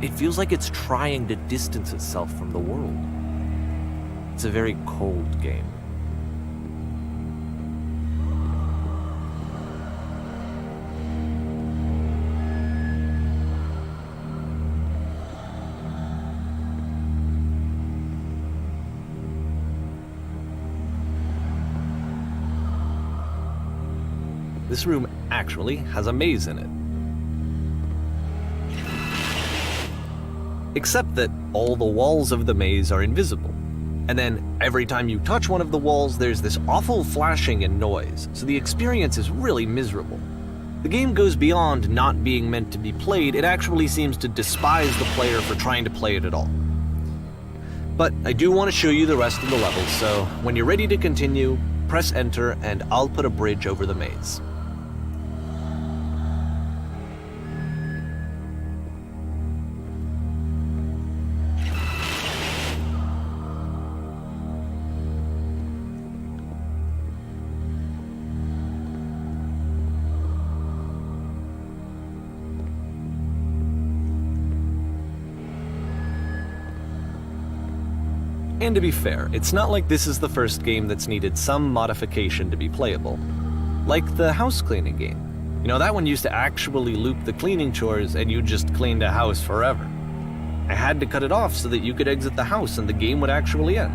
It feels like it's trying to distance itself from the world. It's a very cold game. This room actually has a maze in it. Except that all the walls of the maze are invisible. And then every time you touch one of the walls, there's this awful flashing and noise, so the experience is really miserable. The game goes beyond not being meant to be played, it actually seems to despise the player for trying to play it at all. But I do want to show you the rest of the levels, so when you're ready to continue, press enter and I'll put a bridge over the maze. And to be fair, it's not like this is the first game that's needed some modification to be playable. Like the house cleaning game. You know, that one used to actually loop the cleaning chores and you just cleaned a house forever. I had to cut it off so that you could exit the house and the game would actually end.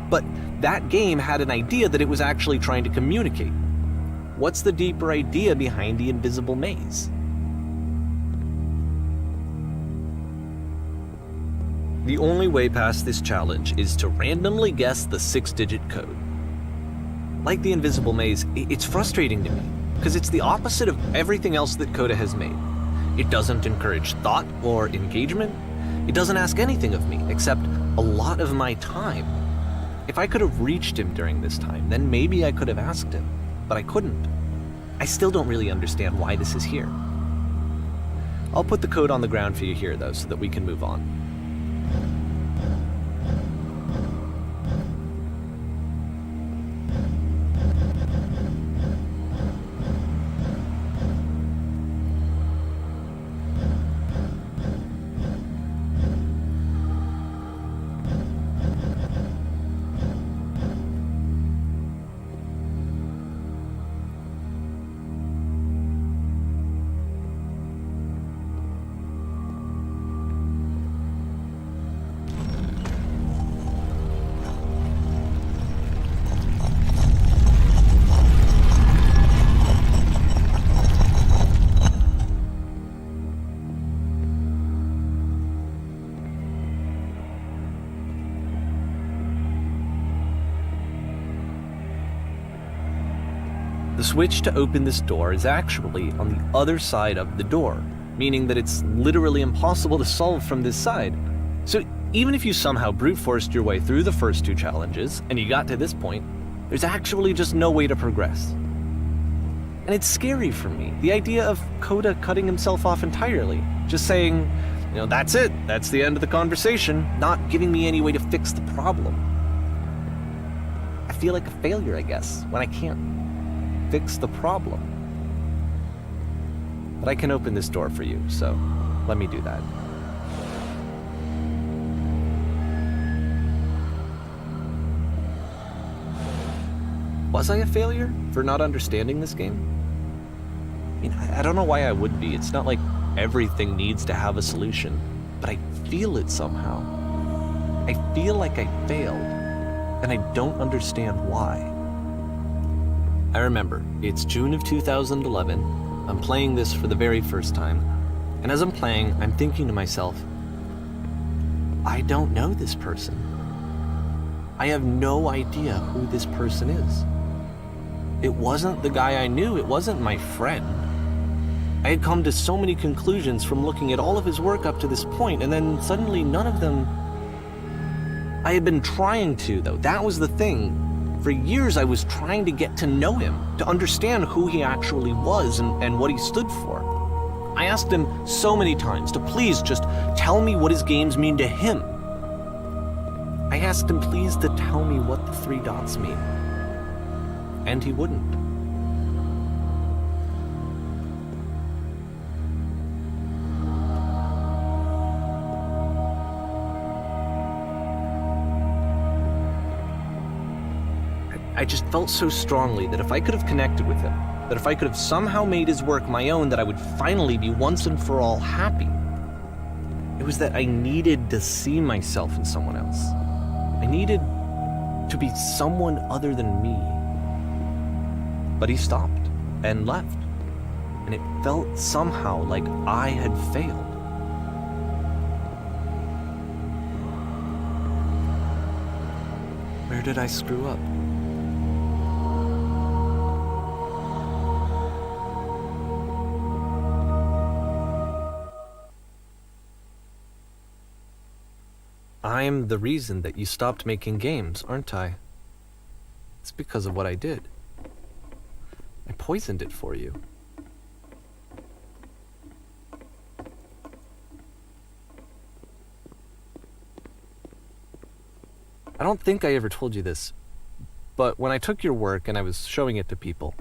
But that game had an idea that it was actually trying to communicate. What's the deeper idea behind the invisible maze? The only way past this challenge is to randomly guess the 6-digit code. Like the invisible maze, it's frustrating to me, because it's the opposite of everything else that Coda has made. It doesn't encourage thought or engagement. It doesn't ask anything of me, except a lot of my time. If I could have reached him during this time, then maybe I could have asked him, but I couldn't. I still don't really understand why this is here. I'll put the code on the ground for you here, though, so that we can move on. The switch to open this door is actually on the other side of the door, meaning that it's literally impossible to solve from this side. So even if you somehow brute forced your way through the first 2 challenges, and you got to this point, there's actually just no way to progress. And it's scary for me, the idea of Coda cutting himself off entirely, just saying, you know, that's it, that's the end of the conversation, not giving me any way to fix the problem. I feel like a failure, I guess, when I can't fix the problem. But I can open this door for you, so let me do that. Was I a failure for not understanding this game? I mean, I don't know why I would be. It's not like everything needs to have a solution, but I feel it somehow. I feel like I failed, and I don't understand why. I remember, it's June of 2011, I'm playing this for the very first time, and as I'm playing, I'm thinking to myself, I don't know this person. I have no idea who this person is. It wasn't the guy I knew, it wasn't my friend. I had come to so many conclusions from looking at all of his work up to this point, and then suddenly none of them... I had been trying to, though, that was the thing. For years, I was trying to get to know him, to understand who he actually was and what he stood for. I asked him so many times to please just tell me what his games mean to him. I asked him please to tell me what the 3 dots mean. And he wouldn't. I just felt so strongly that if I could have connected with him, that if I could have somehow made his work my own, that I would finally be once and for all happy. It was that I needed to see myself in someone else. I needed to be someone other than me. But he stopped and left, and it felt somehow like I had failed. Where did I screw up? I'm the reason that you stopped making games, aren't I? It's because of what I did. I poisoned it for you. I don't think I ever told you this, but when I took your work and I was showing it to people,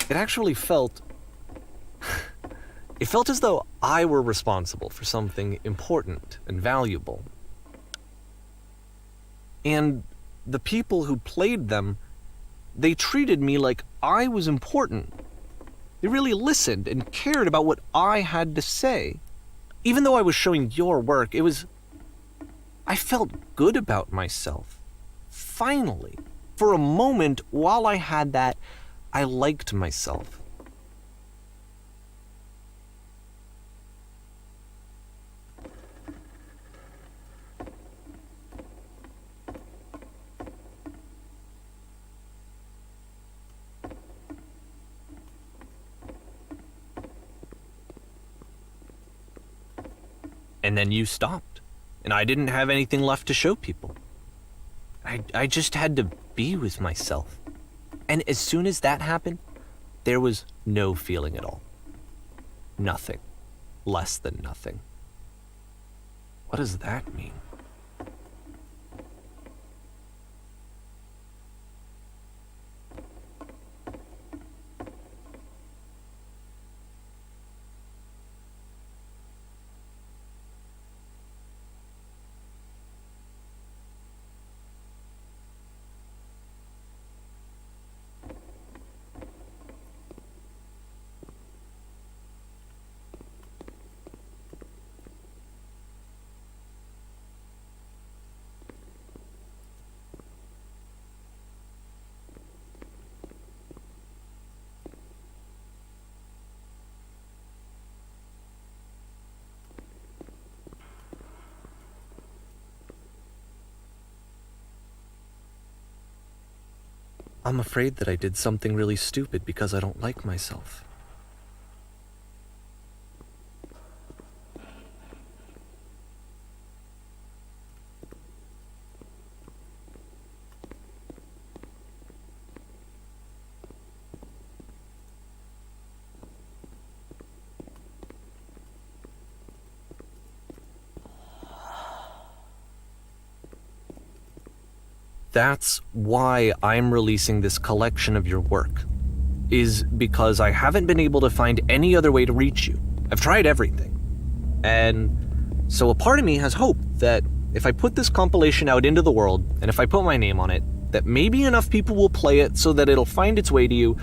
it actually felt... it felt as though I were responsible for something important and valuable. And the people who played them, they treated me like I was important. They really listened and cared about what I had to say. Even though I was showing your work, I felt good about myself. Finally. For a moment, while I had that, I liked myself. And then you stopped, and I didn't have anything left to show people. I just had to be with myself. And as soon as that happened, there was no feeling at all. Nothing. Less than nothing. What does that mean? I'm afraid that I did something really stupid because I don't like myself. That's why I'm releasing this collection of your work, is because I haven't been able to find any other way to reach you. I've tried everything. And so a part of me has hope that if I put this compilation out into the world, and if I put my name on it, that maybe enough people will play it so that it'll find its way to you,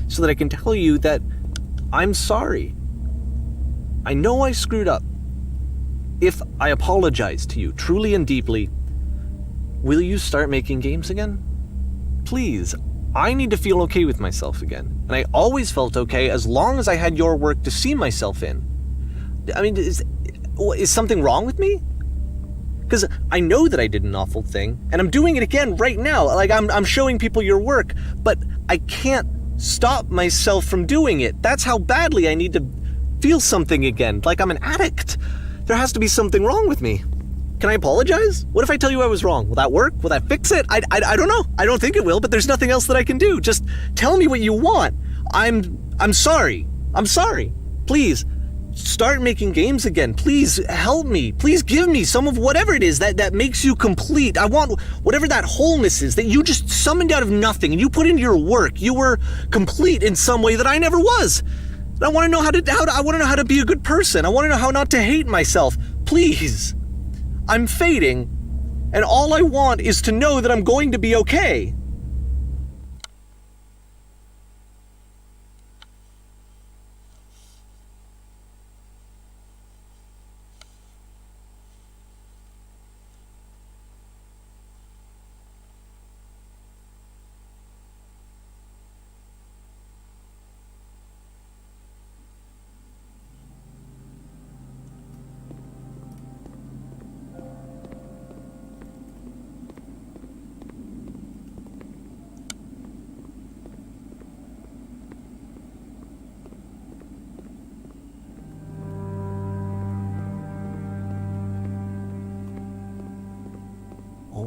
so that I can tell you that I'm sorry. I know I screwed up. If I apologize to you truly and deeply, will you start making games again? Please, I need to feel okay with myself again. And I always felt okay as long as I had your work to see myself in. I mean, is something wrong with me? Because I know that I did an awful thing, and I'm doing it again right now. Like, I'm showing people your work, but I can't stop myself from doing it. That's how badly I need to feel something again, like I'm an addict. There has to be something wrong with me. Can I apologize? What if I tell you I was wrong? Will that work? Will that fix it? I don't know. I don't think it will, but there's nothing else that I can do. Just tell me what you want. I'm sorry. I'm sorry. Please, start making games again. Please help me. Please give me some of whatever it is that makes you complete. I want whatever that wholeness is that you just summoned out of nothing and you put into your work. You were complete in some way that I never was. I want to know I want to know how to be a good person. I want to know how not to hate myself. Please. I'm fading, and all I want is to know that I'm going to be okay.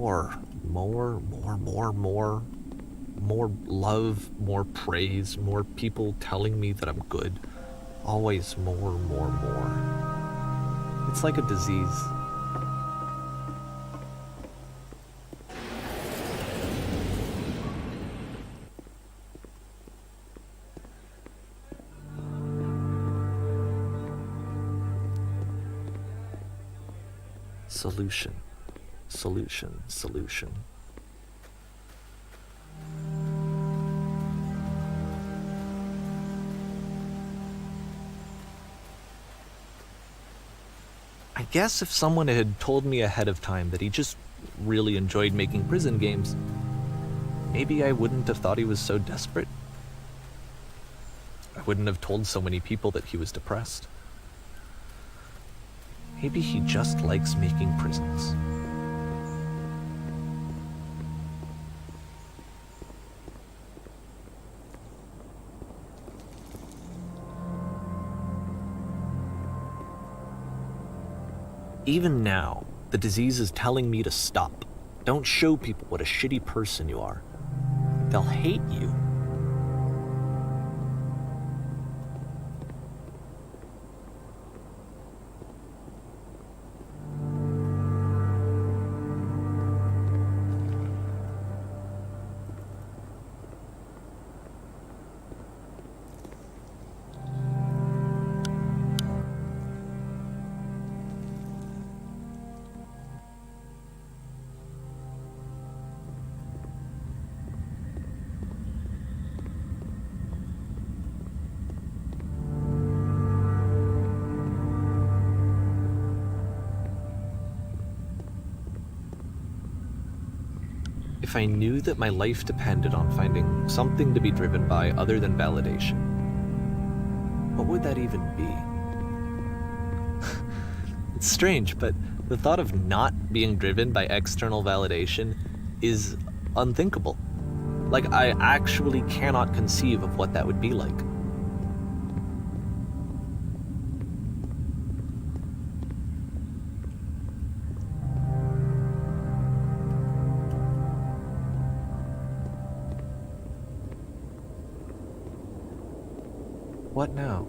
more love, more praise, more people telling me that I'm good. Always more. It's like a disease. Solution. I guess if someone had told me ahead of time that he just really enjoyed making prison games, maybe I wouldn't have thought he was so desperate. I wouldn't have told so many people that he was depressed. Maybe he just likes making prisons. Even now, the disease is telling me to stop. Don't show people what a shitty person you are. They'll hate you. If I knew that my life depended on finding something to be driven by other than validation, what would that even be? It's strange, but the thought of not being driven by external validation is unthinkable. Like, I actually cannot conceive of what that would be like. What now?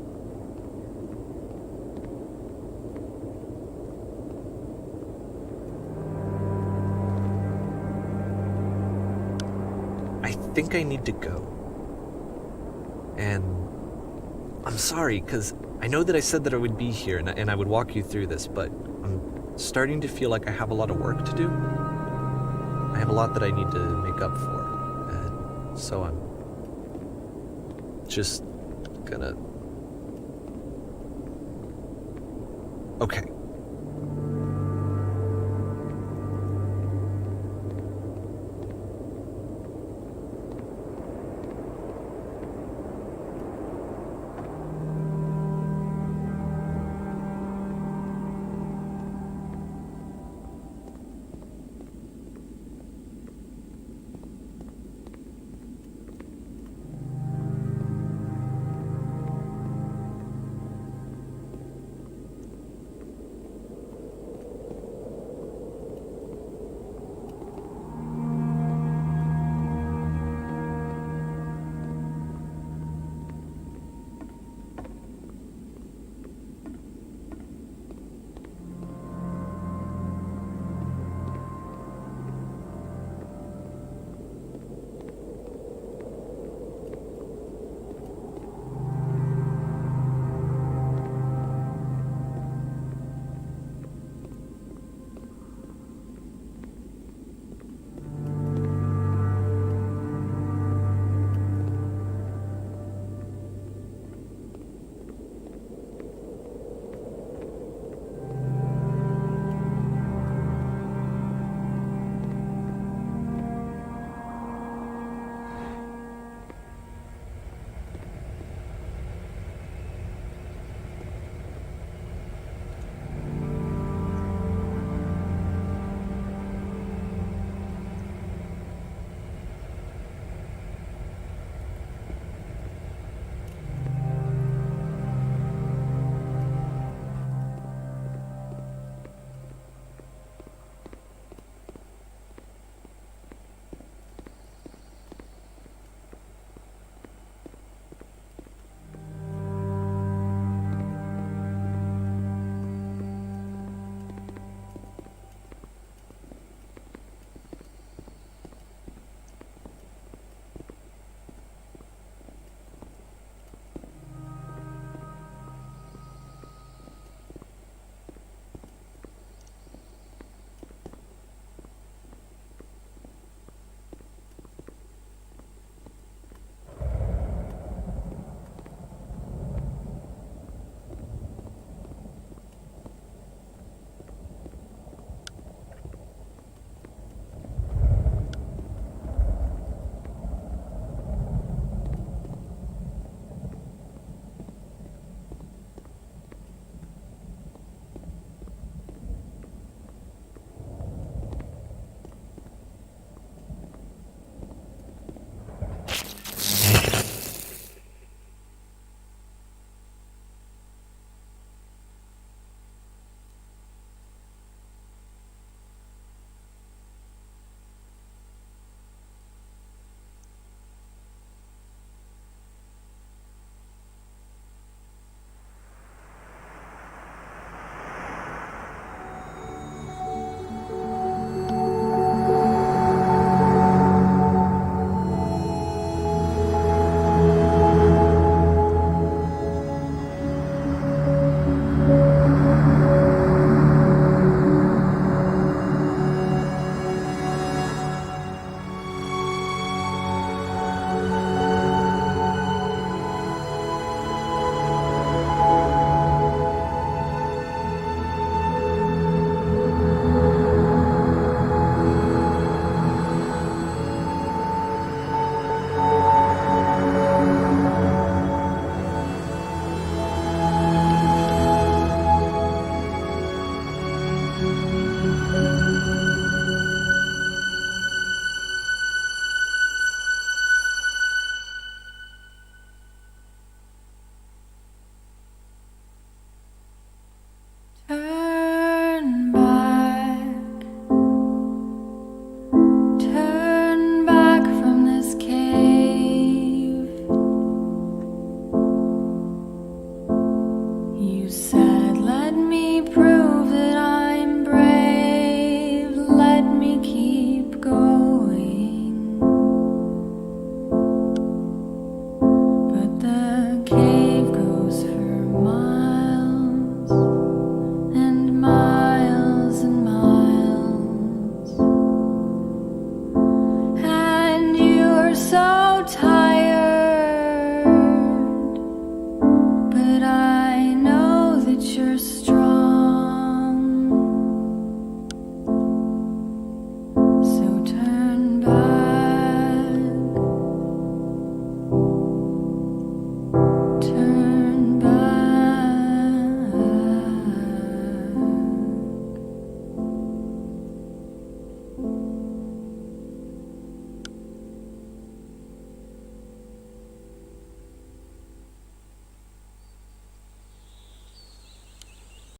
I think I need to go. And I'm sorry, because I know that I said that I would be here and I would walk you through this, but I'm starting to feel like I have a lot of work to do. I have a lot that I need to make up for. And so I'm just gonna... Okay.